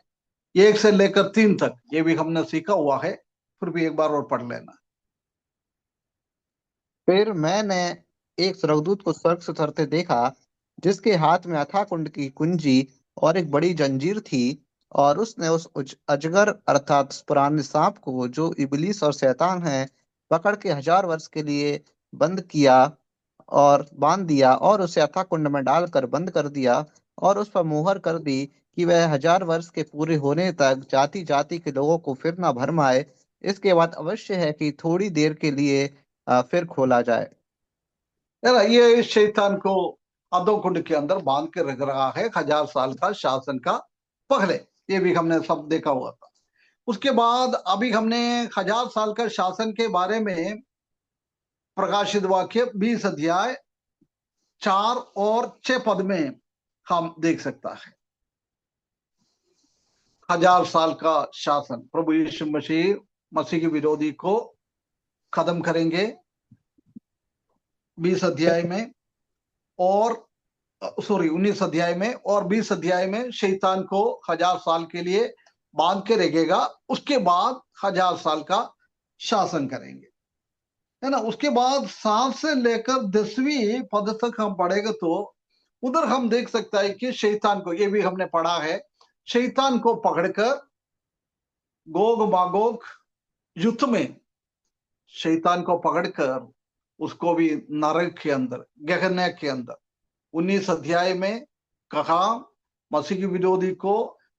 1 से लेकर 3 तक ये भी हमने सीखा हुआ है, फिर भी एक बार और पढ़ लेना। फिर मैंने एक स्वर्गदूत को स्वर्ग से उतरते देखा, जिसके हाथ में अथाह कुंड की कुंजी और एक बड़ी जंजीर थी। और उसने उस अजगर अर्थात उस पुराने सांप को, जो इबलीस और शैतान है, पकड़ के 1000 वर्ष के लिए बंद किया और बांध दिया, और उसे अथाह कुंड में डालकर बंद कर दिया, और उस पर मुहर कर दी कि वह 1000 वर्ष के पूरे होने तक जाति जाति के लोगों को फिर न भरमाए। इसके बाद अवश्य है कि थोड़ी देर के लिए फिर खोला जाए। है ना। ये शैतान को अधो कुंड के अंदर बांध के रख रहा है 1000 साल का शासन का पहले। ये भी हमने सब देखा हुआ था। उसके बाद अभी हमने 1000 साल का शासन के बारे में प्रकाशित वाक्य 20 अध्याय 4 और 6 पद में हम देख सकता है। 1000 साल का शासन, प्रभु यीशु मसीह मसीह के विरोधी को खत्म करेंगे 20 अध्याय में, और सॉरी 19 अध्याय में, और 20 अध्याय में शैतान को 1000 साल के लिए बांध के रखेगा। उसके बाद 1000 साल का शासन करेंगे, है ना। उसके बाद 7 से लेकर 10वीं पद तक हम पढ़ेंगे तो उधर हम देख सकता है कि शैतान को, ये भी हमने पढ़ा है, शैतान को पकड़कर गोग मागोग युद्ध में शैतान को पकड़कर उसको भी नरक के अंदर, गहने के अंदर 19 अध्याय में कहा मसीह की विरोधी को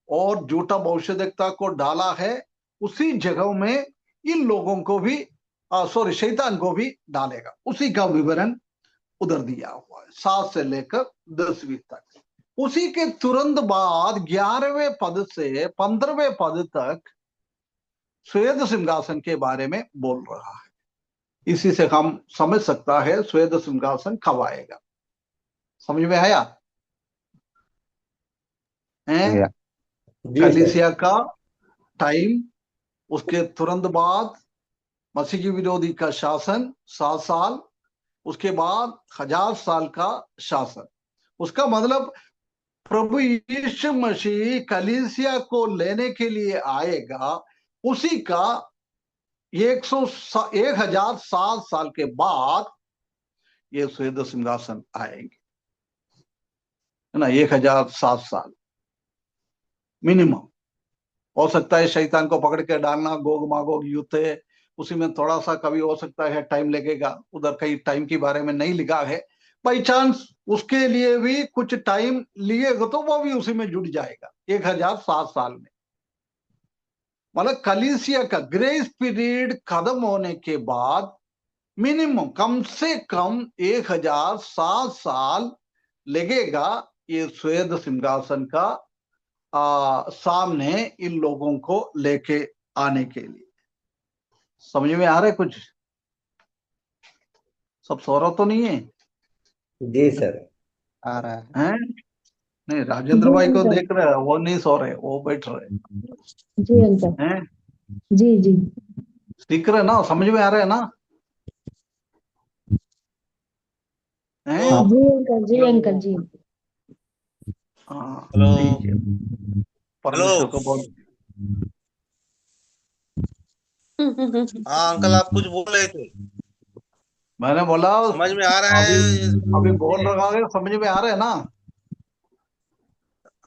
और झूठा भविष्यद्वक्ता को डाला है। उसी जगह में इन लोगों को भी, सॉरी, शैतान को भी डालेगा। उसी का विवरण उधर दिया हुआ है 7 से लेकर 10वीं तक। उसी के तुरंत बाद 11वें पद से 15वें पद तक श्वेत सिंहासन के बारे में बोल रहा है। इसी से हम समझ सकता है श्वेत सिंहासन कब आएगा। समझ में आया है? या जी सर। कलीसिया का टाइम, उसके तुरंत बाद मसीह की विरोधी का शासन 7 साल, उसके बाद 1000 साल का शासन। उसका मतलब प्रभु यीशु मसीह कलीसिया को लेने के लिए आएगा। उसी का 1007 साल के बाद ये श्वेत सिंहासन आएंगे, है ना। 1007 साल मिनिमम। हो सकता है शैतान को पकड़ के डालना, गोग मागोग युद्ध है, उसी में थोड़ा सा कभी हो सकता है टाइम लगेगा, उधर कहीं टाइम के बारे में नहीं लिखा है। बाई चांस उसके लिए भी कुछ टाइम लिएगा तो वो भी उसी में जुड़ जाएगा 1007 साल में। मतलब कलीसिया का ग्रेस पीरियड खत्म होने के बाद मिनिमम कम से कम 1007 साल लगेगा ये श्वेत सिंहासन का सामने इन लोगों को लेके आने के लिए। समझ में आ रहा है कुछ? सब सो रहा तो नहीं है? जी सर। आ रहा है। हैं? नहीं, राजेंद्र जी भाई को अंकल। देख रहे हैं, वो नहीं सो रहे, वो बैठ रहे जी अंकल। हैं। जी जी। दिख रहे ना? समझ में आ रहा है ना? हैं? हाँ। जी अंकल। जी अंकल। जी। हाँ, हेलो। ठीक है। परमेश्वर को बहुत हाँ अंकल, आप कुछ बोल रहे थे, मैंने बोला समझ में आ रहा अभी है अभी बोल रहा है, समझ में आ रहा है ना?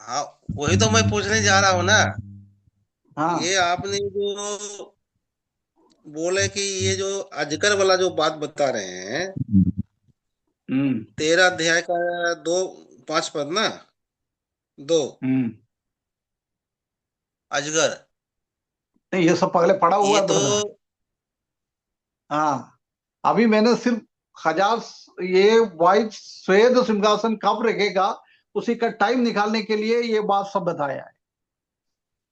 हाँ, वही तो मैं पूछने जा रहा हूँ ना। हाँ। ये आपने जो बोले कि ये जो अजगर वाला जो बात बता रहे हैं, हम्म 13 अध्याय का 2-5 पद ना, 2, हम्म अजगर, नहीं, ये सब पहले पढ़ा हुआ ये है तो ब्रदर। हाँ, अभी मैंने सिर्फ हजार ये वाइट श्वेत सिंहासन कब रखेगा उसी का टाइम निकालने के लिए ये बात सब बताया है।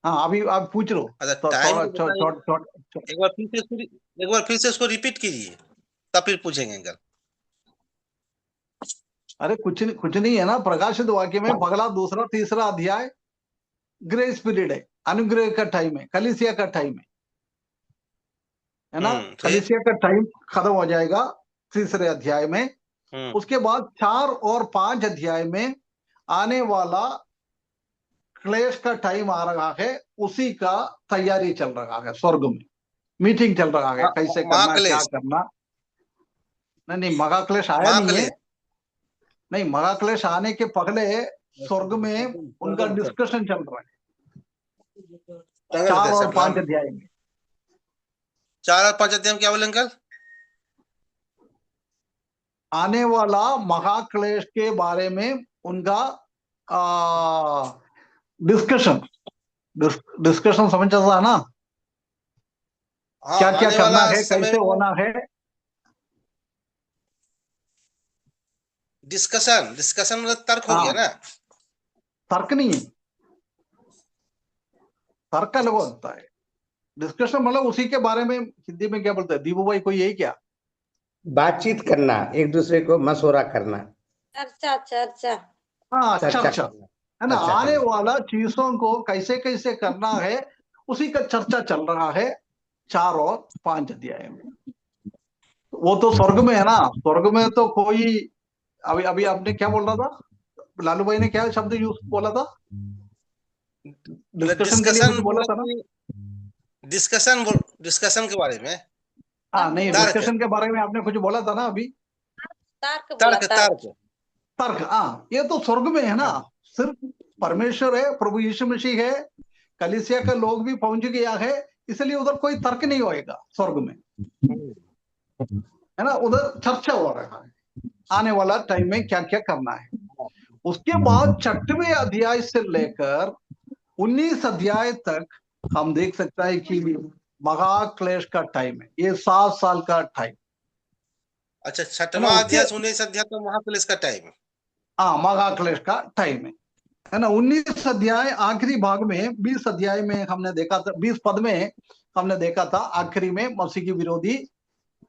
हाँ, अभी आप पूछ लो अच्छा तो टाइम थोड़ा तो बताइए। छोड़। एक बार फिर से इसको रिपीट कीजिए, तब फिर पूछेंगे अंकल। अरे कुछ नहीं है ना, प्रकाशित वाक्य में पगला दूसरा तीसरा अध्याय ग्रेस पीरियड है, अनुग्रह का टाइम है, कलीसिया का टाइम है ना। फिर। कलीसिया का टाइम खत्म हो जाएगा तीसरे अध्याय में। हम्म उसके बाद 4 और 5 अध्याय में आने वाला क्लेश का टाइम आ रहा है, उसी का तैयारी चल रहा है स्वर्ग में, मीटिंग चल रहा है, कैसे करना क्या महाक्लेश। करना। नहीं नहीं, मगा क्लेश आया नहीं है। महाक्लेश। नहीं, मगा क्लेश आने के पहले स्वर्ग में उनका डिस्कशन चल रहा है जंगल 4 और 5 अध्याय में। 4 और 5 अध्याय में क्या बोले अंकल? आने वाला महाक्लेश के बारे में उनका डिस्कशन डिस्कशन समझ रहा है ना? हाँ, क्या क्या आने करना वाला है, समय कैसे में होना है। डिस्कशन डिस्कशन मतलब तर्क हो गया हाँ, ना। तर्क नहीं है, तर्क अलग होता है। डिस्कशन मतलब उसी के बारे में हिंदी में क्या बोलते हैं दीपू भाई, कोई यही क्या? बातचीत करना, एक दूसरे को मशवरा करना, चर्चा चर्चा। हाँ, चर्चा चर्चा करना। है ना, चर्चा आने करना। वाला चीजों को कैसे कैसे करना है उसी का चर्चा चल रहा है 4 और 5 अध्याय में। वो तो स्वर्ग में है ना, स्वर्ग में तो कोई अभी अभी आपने क्या बोल रहा था, लालू भाई ने क्या शब्द यूज बोला था? मतलब डिस्कशन के लिए कुछ डिस्कशन बोला बोला था ना? कि डिस्कशन डिस्कशन के बारे में। हाँ, नहीं, तर्क। डिस्कशन के बारे में आपने कुछ बोला था ना अभी। तर्क बोला तर्क तर्क। तर्क। तर्क, हाँ, ये तो स्वर्ग में है ना। सिर्फ परमेश्वर है, प्रभु यीशु मसीह है, कलीसिया का लोग भी पहुंच गया है, इसलिए उधर कोई तर्क नहीं होएगा स्वर्ग में, है ना। उधर चर्चा हो रहा है आने वाला टाइम में क्या क्या करना है। उसके बाद 6वें अध्याय से लेकर 19 अध्याय तक हम देख सकता है कि महाक्लेश का टाइम है, ये 7 साल का टाइम अच्छा, है ना। 6वां अध्याय से 19 अध्याय तो महाक्लेश का टाइम है। हाँ, महाक्लेश का टाइम है ना। 19 अध्याय आखिरी भाग में, 20 अध्याय में हमने देखा था, 20 पद में हमने देखा था आखिरी में मसीह की विरोधी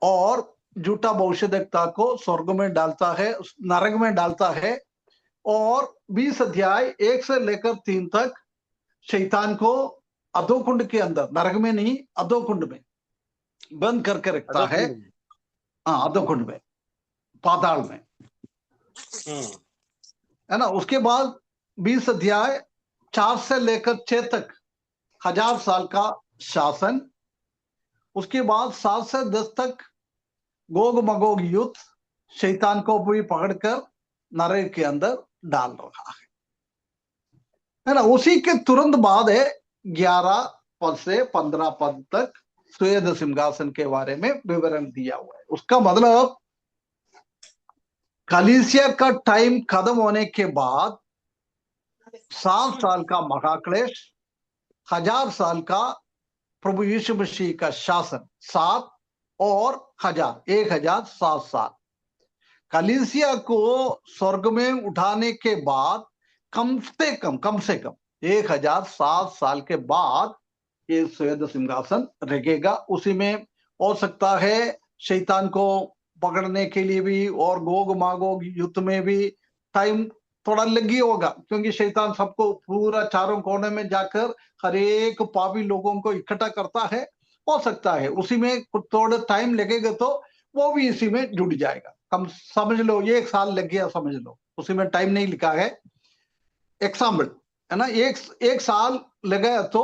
और झूठा भविष्यद्वक्ता को स्वर्ग में डालता है, नरक में डालता है। और 20 अध्याय 1 से लेकर 3 तक शैतान को अधोकुंड के अंदर, नरक में नहीं, अधोकुंड में बंद करके रखता है। अधोकुंड में। हाँ, अधोकुंड में, पाताल में, हम्म है ना। उसके बाद 20 अध्याय 4 से लेकर 6 तक 1000 साल का शासन। उसके बाद 7 से 10 तक गोग मगोग युद्ध, शैतान को भी पकड़कर नरक के अंदर डाल रहा है ना। उसी के तुरंत बाद है 11 पद से 15 पद तक स्वेद सिंहासन के बारे में विवरण दिया हुआ है। उसका मतलब कलीसिया का टाइम खत्म होने के बाद 7 साल का महाक्लेश, 1000 साल का प्रभु यीशु मसीह का शासन, 7 और 1000, 1007 साल। कलीसिया को स्वर्ग में उठाने के बाद कम से कम 1007 साल के बाद ये स्वेद सिंहासन रहेगा। उसी में हो सकता है शैतान को पकड़ने के लिए भी और गोग मागोग युद्ध में भी टाइम थोड़ा लगी होगा, क्योंकि शैतान सबको पूरा चारों कोने में जाकर हर एक पापी लोगों को इकट्ठा करता है। हो सकता है उसी में कुछ थोड़ा टाइम लगेगा, तो वो भी इसी में जुड़ जाएगा। कम समझ लो 1 साल लग गया, समझ लो, उसी में टाइम नहीं लिखा है, एग्जाम्पल है ना। एक साल लगा तो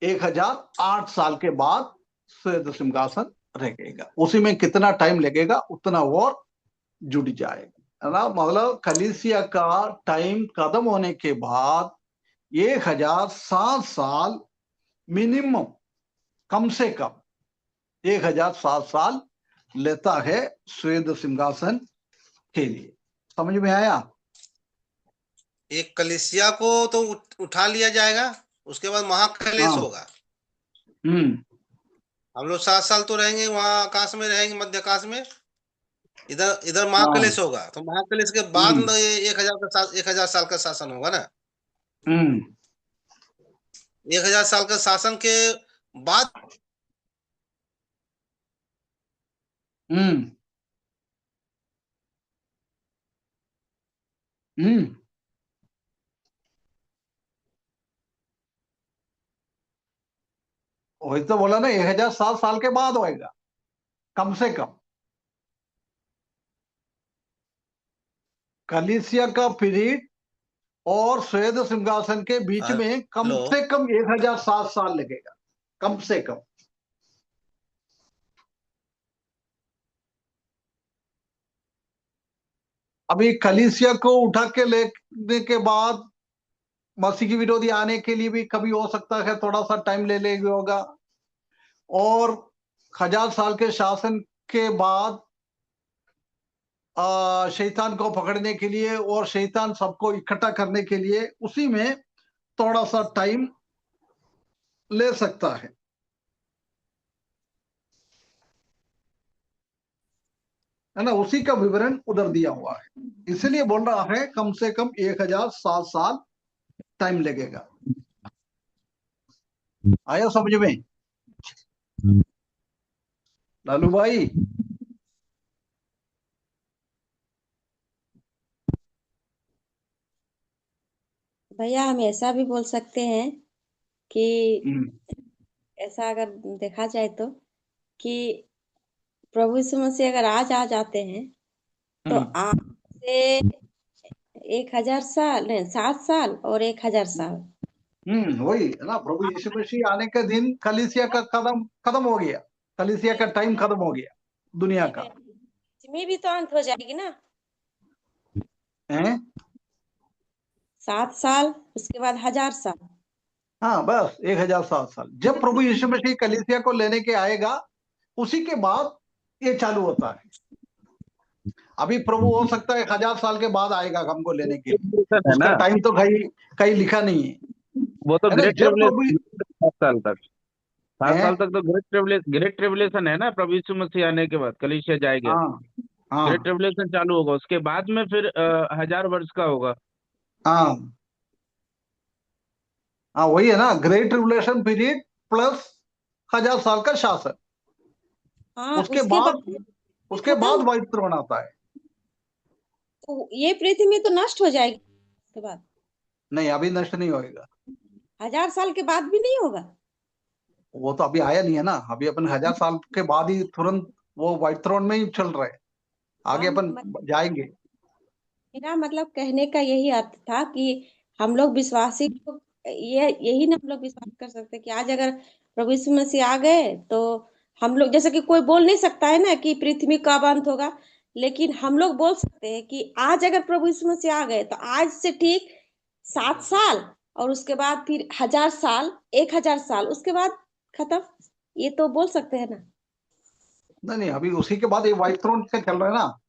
1008 साल के बाद स्वेद सिंहासन रहेगा। उसी में कितना टाइम लगेगा उतना और जुड़ जाएगा, है ना। मतलब कलीसिया का टाइम खत्म होने के बाद 1007 साल मिनिमम, कम से कम 1007 साल लेता है स्वेद सिंहासन के लिए। समझ में आया? एक कलीसिया को तो उठा लिया जाएगा, उसके बाद महाक्लेश हाँ। होगा। हम्म। हम लोग 7 साल तो रहेंगे वहां, आकाश में रहेंगे, मध्य आकाश में। इधर महाक्लेश होगा, तो महाक्लेश के बाद हम्म। ये 1000 साल का शासन होगा ना। हम्म। 1000 साल का शासन के बाद हम्म। हम्म। वही तो बोला ना, 1007 साल के बाद होएगा कम से कम। कलीसिया का पीरियड और स्वेद सिंहासन के बीच में कम हेलो, से कम 1007 साल लगेगा, कम से कम। अभी कलीसिया को उठा के लेने के बाद मसीह की विरोधी आने के लिए भी कभी हो सकता है थोड़ा सा टाइम ले लेगा होगा, और 1000 साल के शासन के बाद शैतान को पकड़ने के लिए और शैतान सबको इकट्ठा करने के लिए उसी में थोड़ा सा टाइम ले सकता है ना। उसी का विवरण उधर दिया हुआ है, इसलिए बोल रहा है कम से कम 1007 साल टाइम लगेगा। आया समझ में लालू भाई? भैया हम ऐसा भी बोल सकते हैं कि हम्म। ऐसा अगर देखा जाए तो कि प्रभु यीशु मसीह अगर आज आ जाते हैं तो हम्म। आज से 1000 साल नहीं, 7 साल और 1000 साल। वही है ना, प्रभु यीशु मसीह आने के दिन कलीसिया का कदम खत्म हो गया, कलीसिया का टाइम खत्म हो गया दुनिया का, इसमें भी तो अंत हो जाएगी ना। है। 7 साल उसके बाद 1000 साल। हाँ बस 1007 साल। जब प्रभु यीशु मसीह कलीसिया को लेने के आएगा उसी के बाद ये चालू होता है। अभी प्रभु हो सकता है 1000 साल के बाद आएगा हमको लेने के लिए, है उसका ना, टाइम तो कहीं लिखा नहीं है, वो तो है ना। ग्रेट जब प्रभु ट्रिबुलेशन 7 साल तक, 7 साल है। तक तो ग्रेट ट्रिबुलेशन है ना। प्रभु यीशु मसीह आने के बाद कलीसिया जाएगा, हाँ। ग्रेट हाँ। ट्रिबुलेशन चालू होगा, उसके बाद में फिर 1000 वर्ष का होगा। हाँ। हाँ वही है ना, ग्रेट ट्रिबुलेशन पीरियड प्लस 1000 साल का शासन। हाँ उसके उसके बाद बाद उसके बाद खत्म। वाइट थ्रोन आता है। तो ये पृथ्वी तो नष्ट हो जाएगी उसके बाद। नहीं अभी नष्ट नहीं होएगा, 1000 साल के बाद भी नहीं होगा। वो तो अभी आया नहीं है ना। अभी अपन 1000 साल के बाद ही तुरंत वो व्हाइट थ्रोन में ही चल रहे हैं, आगे हाँ अपन जाएंगे। मेरा मतलब कहने का यही अर्थ था कि हम लोग विश्वासी लोग ये यही ना हम लोग विश्वास कर सकते हैं कि आज अगर प्रभु यीशु मसीह आ गए तो हम लोग, जैसे कि कोई बोल नहीं सकता है ना कि पृथ्वी कब अंत होगा, लेकिन हम लोग बोल सकते हैं कि आज अगर प्रभु यीशु मसीह आ गए तो आज से ठीक 7 साल और उसके बाद फिर 1000 साल, 1000 साल उसके बाद खत्म। ये तो बोल सकते हैं ना। नहीं, अभी उसी के बाद ये व्हाइट थ्रोन का चल रहा है ना।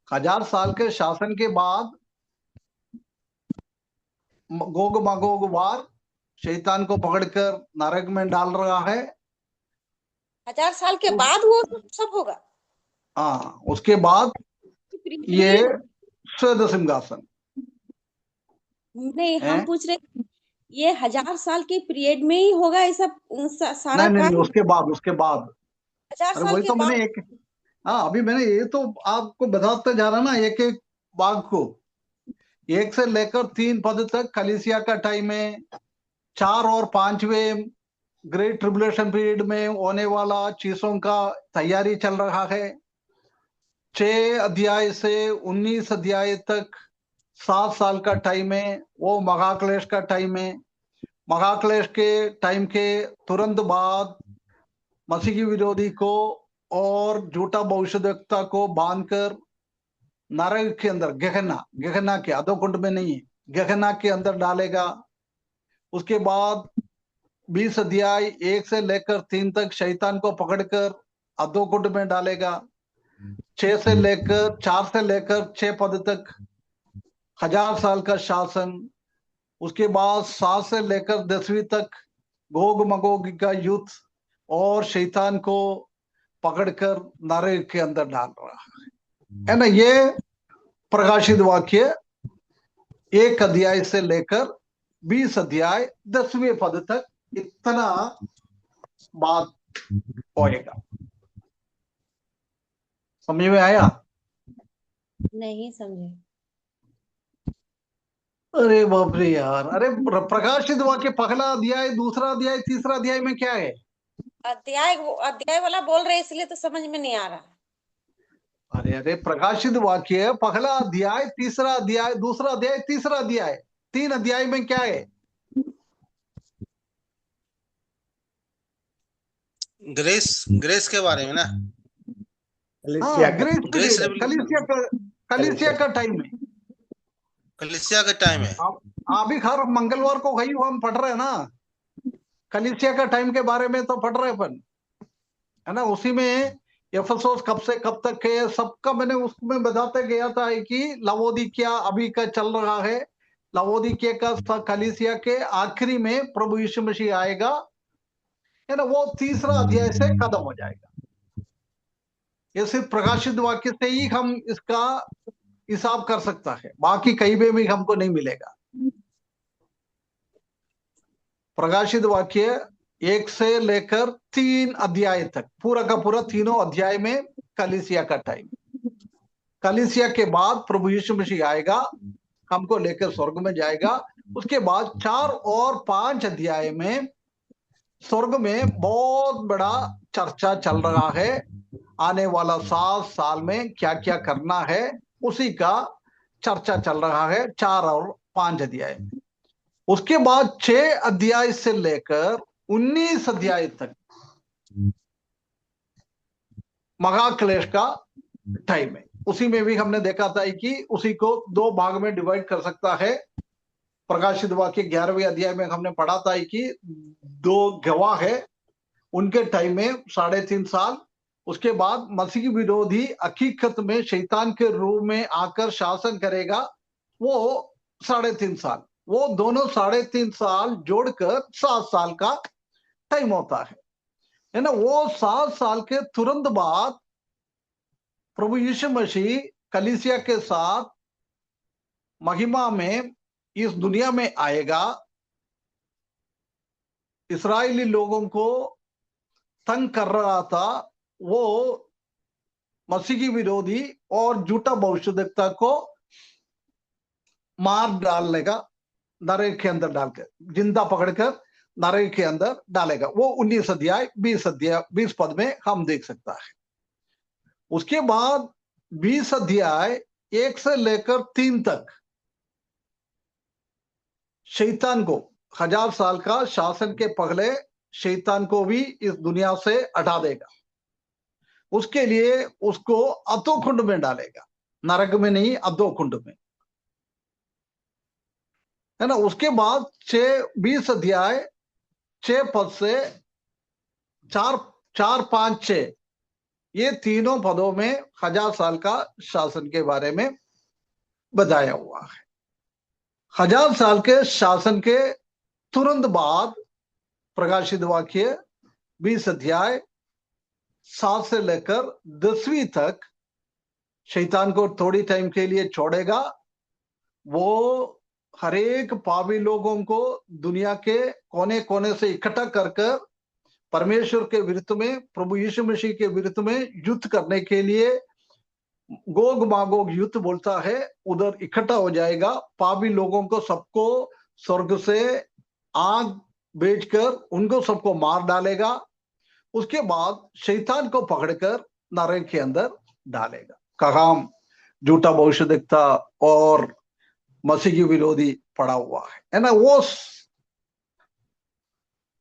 1000 साल के शासन के बाद गोग मागोग वार शैतान को पकड़कर नरक में डाल रहा है। 1000 साल के उस- बाद वो सब होगा। हाँ, उसके बाद पीरियड ये में ही होगा। श्वेत सिंहासन नहीं, है। हम पूछ रहे ये 1000 साल के पीरियड में ही होगा ये सब सारा नहीं नहीं नहीं, काम। उसके बाद 1000 अरे साल वही के तो बाद। मैंने एक, हाँ अभी मैंने ये तो आपको बताते जा रहा ना एक एक भाग को। 1 से लेकर 3 पद तक कलीसिया का टाइम है। 4 और 5वें ग्रेट ट्रिबुलेशन पीरियड में होने वाला चीजों का तैयारी चल रहा है। 6 अध्याय से 19 अध्याय तक 7 साल का टाइम है, वो महाक्लेश का टाइम है। महाक्लेश के टाइम के तुरंत बाद मसीही विरोधी को और झूठा भविष्यद्वक्ता को बांधकर नरक के अंदर गहना के अधोकुंड में नहीं, गहना के अंदर डालेगा। उसके बाद 20 अध्याय 1 से लेकर 3 तक शैतान को पकड़कर अधोकुंड में डालेगा। 4 से लेकर 6 पद तक 1000 साल का शासन। उसके बाद 7 से लेकर 10वीं तक गोग मगोग का युद्ध और शैतान को पकड़कर नरक के अंदर डाल रहा है ना। ये प्रकाशित वाक्य 1 अध्याय से लेकर 20 अध्याय 10वें पद तक इतना बात होएगा। समझ में आया? नहीं समझे। अरे बाप रे यार, अरे प्रकाशित वाक्य पहला अध्याय, दूसरा अध्याय, तीसरा अध्याय में क्या है? अध्याय वाला बोल रहे इसलिए तो समझ में नहीं आ रहा। अरे प्रकाशित वाक्य पहला अध्याय, तीसरा अध्याय, दूसरा अध्याय, तीसरा अध्याय, 3 अध्याय में क्या है? ग्रेस के बारे में ना। कलीसिया हाँ, का ग्रेस ग्रेस पीरियड, कलीसिया का टाइम है। कलीसिया के टाइम है। अभी हर मंगलवार को वही हम पढ़ रहे हैं ना, कलीसिया का टाइम के बारे में तो पढ़ रहे अपन, है ना। उसी में एफेसोस कब से कब तक है सबका मैंने उसमें बताते गया था कि लवोदिकिया अभी का चल रहा है। लवोदिकिया का कलीसिया के आखिरी में प्रभु यीशु मसीह आएगा, है ना। वो तीसरा अध्याय से खत्म हो जाएगा। ये सिर्फ प्रकाशित वाक्य से ही हम इसका हिसाब कर सकता है, बाकी कहीं भी हमको नहीं मिलेगा। प्रकाशित वाक्य 1 से लेकर 3 अध्याय तक पूरा का पूरा तीनों अध्याय में कलीसिया का टाइम। कलीसिया के बाद प्रभु यीशु मसीह आएगा, हमको लेकर स्वर्ग में जाएगा। उसके बाद 4 और 5 अध्याय में स्वर्ग में बहुत बड़ा चर्चा चल रहा है। आने वाला 7 साल में क्या क्या करना है उसी का चर्चा चल रहा है 4 और 5 अध्याय में। उसके बाद 6 अध्याय से लेकर 19 अध्याय तक महाक्लेश का टाइम है। उसी में भी हमने देखा था कि उसी को 2 भाग में डिवाइड कर सकता है। प्रकाशित वाक्य 11वें अध्याय में हमने पढ़ा था कि 2 गवाह है, उनके टाइम में 3.5 साल। उसके बाद मसीह विरोधी हकीकत में शैतान के रूप में आकर शासन करेगा, वो 3.5 साल। वो दोनों 3.5 साल जोड़कर 7 साल का टाइम होता है ना। वो 7 साल के तुरंत बाद प्रभु यीशु मसीह कलीसिया के साथ महिमा में इस दुनिया में आएगा। इस्राएली लोगों को तंग कर रहा था, वो मसीही विरोधी और झूठा भविष्यद्वक्ता को मार डालने का, नरक के अंदर डालकर जिंदा पकड़कर नरक के अंदर डालेगा। वो 19 अध्याय 20 पद में हम देख सकता है। उसके बाद 20 अध्याय 1 से लेकर 3 तक शैतान को 1000 साल का शासन के पहले शैतान को भी इस दुनिया से हटा देगा। उसके लिए उसको अधोकुंड में डालेगा, नरक में नहीं, अधोकुंड में, है ना। उसके बाद 20 अध्याय 6 पद से 4, 4, 5, 6 ये तीनों पदों में 1000 साल का शासन के बारे में बताया हुआ है। 1000 साल के शासन के तुरंत बाद प्रकाशित वाक्य 20 अध्याय 7 से लेकर 10वीं तक शैतान को थोड़ी टाइम के लिए छोड़ेगा। वो हरेक पापी लोगों को दुनिया के कोने कोने से इकट्ठा कर कर परमेश्वर के विरुद्ध में, प्रभु यीशु मसीह के विरुद्ध में युद्ध करने के लिए गोग मागोग युद्ध बोलता है, उधर इकट्ठा हो जाएगा। पापी लोगों को सबको स्वर्ग से आग भेजकर उनको सबको मार डालेगा। उसके बाद शैतान को पकड़कर नरक के अंदर डालेगा। कहाम झूठा भविष्यद्वक्ता और मसीह की विरोधी पड़ा हुआ है ना। वो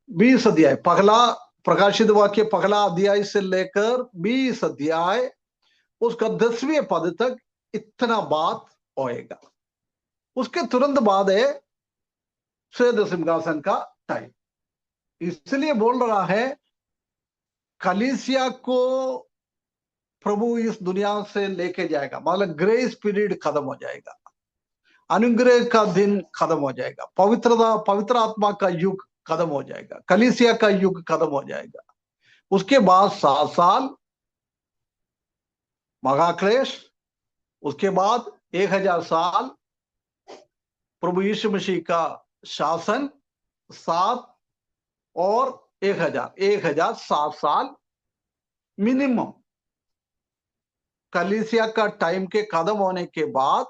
20 अध्याय पहला प्रकाशित वाक्य पहला अध्याय से लेकर 20 अध्याय उसका 10वें पद तक इतना बात होएगा। उसके तुरंत बाद है श्वेत सिंहासन का टाइम। इसलिए बोल रहा है कलीसिया को प्रभु इस दुनिया से लेके जाएगा, मतलब ग्रेस पीरियड खत्म हो जाएगा, अनुग्रह का दिन खत्म हो जाएगा, पवित्र आत्मा का युग खत्म हो जाएगा, कलीसिया का युग खत्म हो जाएगा। उसके बाद 7 साल महाक्लेश, उसके बाद 1000 साल प्रभु यीशु मसीह का शासन, 7 और 1007 साल मिनिमम। कलीसिया का टाइम के खत्म होने के बाद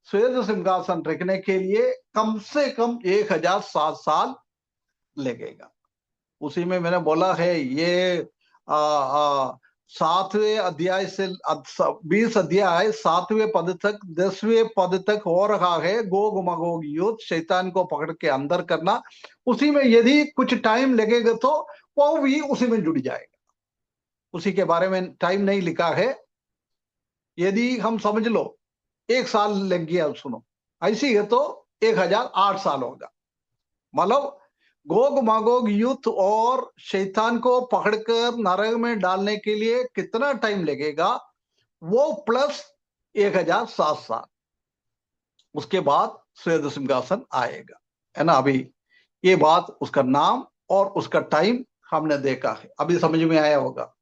श्वेत सिंहासन रखने के लिए कम से कम 1007 साल लगेगा। उसी में मैंने बोला है ये 7वें अध्याय से 20 अध्याय 7वें पद तक 10वें पद तक हो रहा है गोग मगोग युद्ध, शैतान को पकड़ के अंदर करना। उसी में यदि कुछ टाइम लगेगा तो वो भी उसी में जुड़ जाएगा। उसी के बारे में टाइम नहीं लिखा है। यदि हम समझ लो 1 साल लग गया, सुनो ऐसी है तो 1008 साल होगा। मतलब गोग मागोग युद्ध और शैतान को पकड़कर नरक में डालने के लिए कितना टाइम लगेगा, वो प्लस 1007 साल। उसके बाद श्वेत सिंहासन आएगा, है ना। अभी ये बात, उसका नाम और उसका टाइम हमने देखा है, अभी समझ में आया होगा।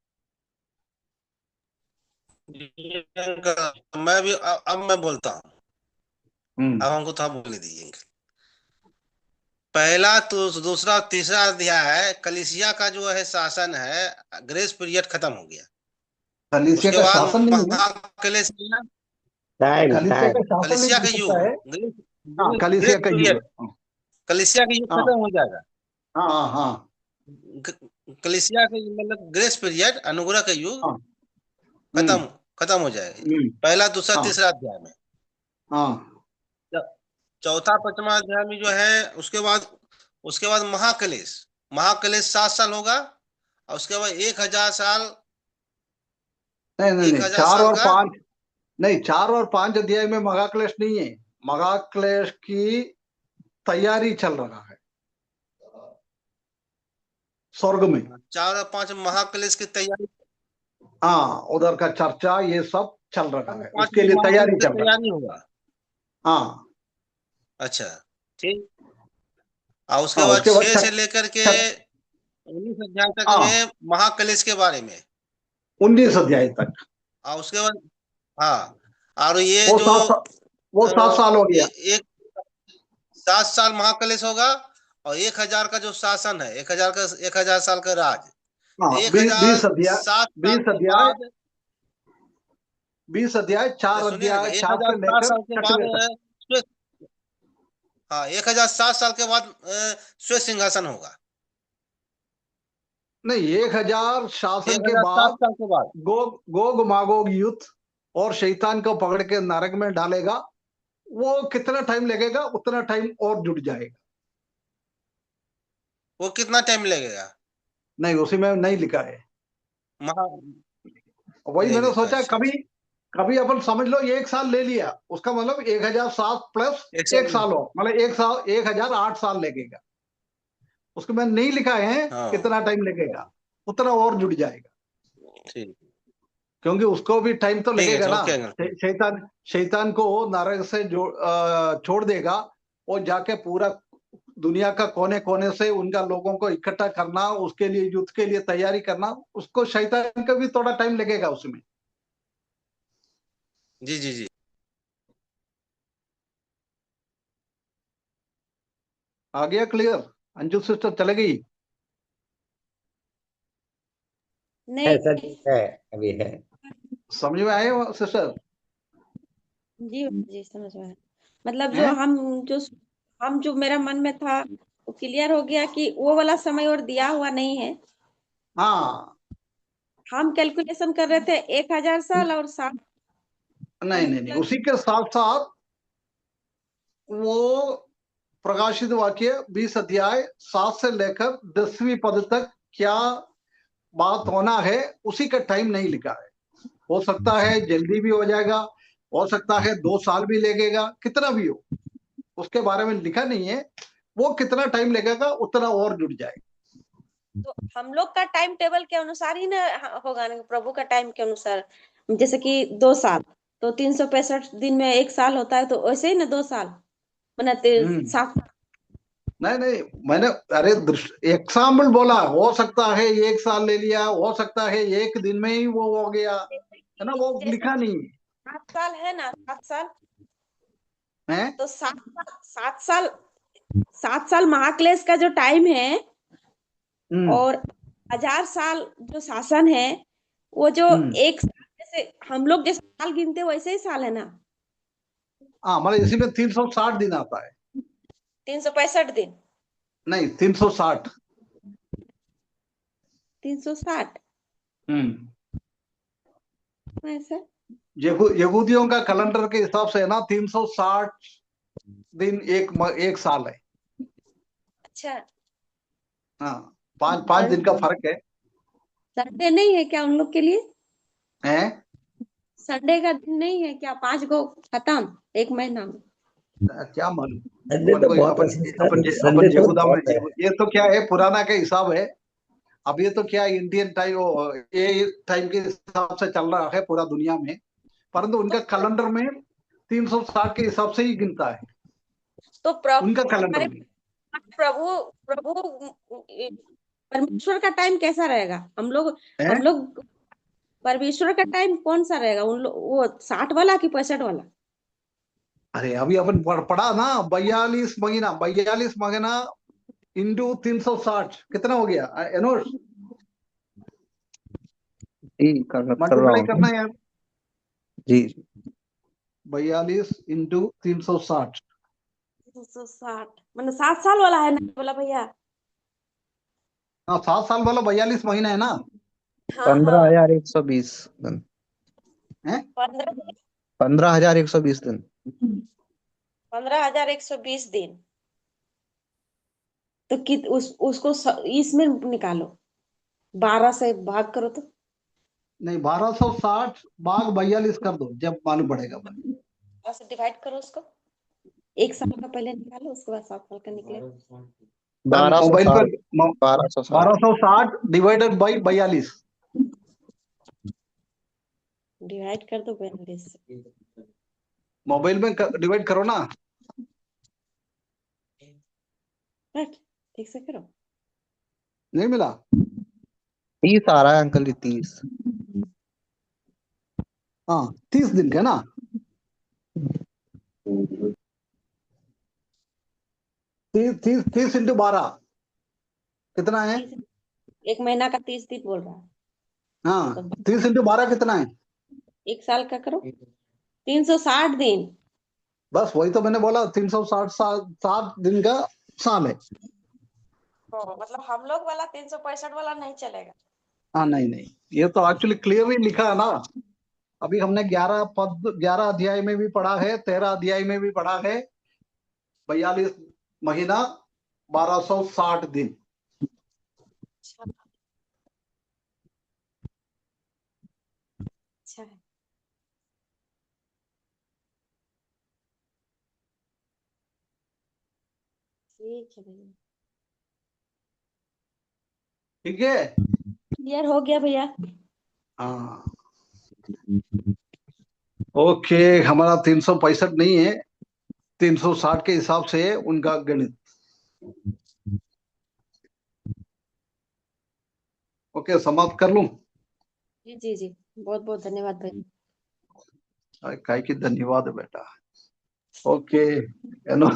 मैं भी अब मैं बोलता हूँ। अब हमको था बोलने दीजिए। पहला तो दूसरा तीसरा अध्याय है, कलीसिया का जो है शासन है, ग्रेस पीरियड खत्म हो गया। कलीसिया उसके का बाद शासन नहीं है, महाक्लेशिया कलीसिया का युग, कलीसिया का युग, कलीसिया का युग खत्म हो जाएगा। हाँ हाँ, कलीसिया का मतलब ग्रेस पीरियड, अनुग्रह का युग खत्म हो जाएगा। पहला दूसरा तीसरा अध्याय में। चौथा पांचवा अध्याय में जो है उसके बाद महाक्लेश 7 साल होगा। और उसके बाद 1000 साल, नहीं 4 और 5 नहीं, 4 और 5 अध्याय में महाक्लेश नहीं है। महाक्लेश की तैयारी चल रहा है स्वर्ग में। 4 और 5 महाक्लेश की तैयारी, हाँ, उधर का चर्चा ये सब चल रहा है, उसके लिए तैयारी चल रहा है। होगा। हाँ, अच्छा ठीक। और उसके बाद 6 से लेकर के 19 अध्याय तक में महाक्लेश के बारे में, 19 अध्याय तक। और उसके बाद और ये वो 7 साल हो गया। 7 साल महाक्लेश होगा। और 1000 का जो शासन है, 1000 साल का राज, 20 अध्याय 4 अध्याय 4 से लेकर 1007 साल के बाद श्वेत सिंहासन होगा। नहीं, 1000 शासन के बाद गोग मागोग युद्ध और शैतान को पकड़ के नरक में डालेगा। वो कितना टाइम लगेगा, उतना टाइम और जुड़ जाएगा। वो कितना टाइम लगेगा नहीं, उसी में नहीं लिखा है। वही मैंने सोचा कभी अपन समझ लो 1 साल ले लिया, उसका मतलब 1007 प्लस 1 साल हो, मतलब 1008 साल लगेगा। उसको मैंने नहीं लिखा है कितना टाइम लगेगा। उतना और जुड़ जाएगा, ठीक क्योंकि उसको भी टाइम तो ठीक है, लगेगा ना। Okay uncle. शैतान को नरक से छोड़ देगा, और जाके पूरा दुनिया का कोने कोने से उनका लोगों को इकट्ठा करना, उसके लिए युद्ध के लिए तैयारी करना, उसको शैतान का भी थोड़ा टाइम लगेगा उसमें। जी जी जी। आ गया क्लियर? अंजू सिस्टर चले गई? नहीं सर है, अभी है। समझ में आए सिस्टर? जी जी, समझ में आया। मतलब हैं? जो मेरा मन में था वो क्लियर हो गया कि वो वाला समय और दिया हुआ नहीं है। हाँ, हम कैलकुलेशन कर रहे थे 1000 साल और 60 नहीं नहीं नहीं, मतलब उसी के साथ साथ वो प्रकाशित वाक्य 20 अध्याय 7 से लेकर 10वीं पद तक क्या बात होना है, उसी का टाइम नहीं लिखा है। हो सकता है जल्दी भी हो जाएगा, हो सकता है 2 साल भी लगेगा, कितना भी हो, उसके बारे में लिखा नहीं है। वो कितना टाइम लगेगा उतना और जुड़ जाएगा। तो हम लोग का टाइम टेबल के अनुसार ही ना होगा ना, प्रभु का टाइम के अनुसार। जैसे कि 2 साल तो 365 दिन में 1 साल होता है, तो वैसे ही ना 2 साल बनाते हम्म 7। नहीं नहीं, मैंने अरे एग्जाम्पल बोला, हो सकता है 1 साल ले लिया, हो सकता है एक दिन में ही वो हो गया, है ना, वो जैसे लिखा नहीं 7 साल है ना, 7 साल है। तो 7 साल 7 साल महाक्लेश का जो टाइम है, हम्म और 1000 साल जो शासन है, वो जो हम्म 1 साल, जैसे हम लोग जैसे साल गिनते हैं वैसे ही साल है ना। हाँ, मतलब इसी में 360 दिन आता है। 365 दिन। नहीं, 360। 360 हम्म ऐसा। यहूदियों का कैलेंडर के हिसाब से है ना, 360 दिन एक साल है। अच्छा, हाँ, पांच पांच दिन का फर्क है। संडे नहीं है क्या उन लोग के लिए? हैं? संडे का दिन नहीं है क्या? 5 को खत्म एक महीना में। क्या मालूम। संडे अपन तो को बहुत अपन अच्छी अपन सर, संडे अपन तो यहूदा में, बहुत है। ये तो क्या है, पुराना का हिसाब है। अब ये तो क्या इंडियन टाइम, ये टाइम के हिसाब से चल रहा है पूरा दुनिया में, परंतु तो उनका कैलेंडर में 360 के हिसाब से ही गिनता है, तो प्रभु उनका कैलेंडर हमारे में। प्रभु प्रभु परमेश्वर का टाइम कैसा रहेगा? है? हम लोग परमेश्वर का टाइम कौन सा रहेगा? उन लोग वो 60 वाला कि 65 वाला? अरे अभी अपन पढ़ा ना, 42 महीना इंटू 360 कितना हो गया एनोस? जी कर रहा मल्टीप्लाई करना हूँ। है यार। जी 42 × 360। 360 मतलब 7 साल वाला है ना बोला भैया? हाँ, 7 साल वाला 42 महीना है ना। हाँ पंद्रह हाँ, हजार एक सौ बीस दिन। है? 15 15,120 दिन। 15,120 दिन। तो उसको इसमें निकालो, 12 से भाग करो तो। नहीं, 1260 भाग 42 कर दो, जब मालूम पड़ेगा अपन। 12 से डिवाइड करो उसको। 1 साल का पहले निकालो, उसके बाद 7 साल का निकले। बारह सौ मोबाइल साठ पर 1260। 1260 डिवाइडेड बाई 42। डिवाइड कर दो 42 से। मोबाइल में डिवाइड करो ना। राइट, ठीक से करो। नहीं मिला? 30 आ रहा है अंकल जी, 30। हाँ, 30 दिन का ना। 30 इंटू 12 कितना है? एक महीना का 30 दिन बोल रहा है, हाँ, तो 30 इंटू 12 कितना है? 1 साल का करो। 360 दिन। बस वही तो मैंने बोला, 360 दिन का साल है। तो मतलब हम लोग वाला 365 वाला नहीं चलेगा। हाँ, नहीं नहीं, ये तो एक्चुअली क्लियरली लिखा है ना। अभी हमने 11 अध्याय में भी पढ़ा है, 13 अध्याय में भी पढ़ा है। 42 महीना, 1260 दिन। अच्छा, अच्छा है। ठीक है भैया। ठीक है। क्लियर हो गया भैया। हाँ ओके, हमारा 365 नहीं है, 360 के हिसाब से है उनका गणित। ओके, समाप्त कर लूं? जी जी जी, बहुत बहुत धन्यवाद भैया। काय की धन्यवाद है बेटा। ओके, है ना?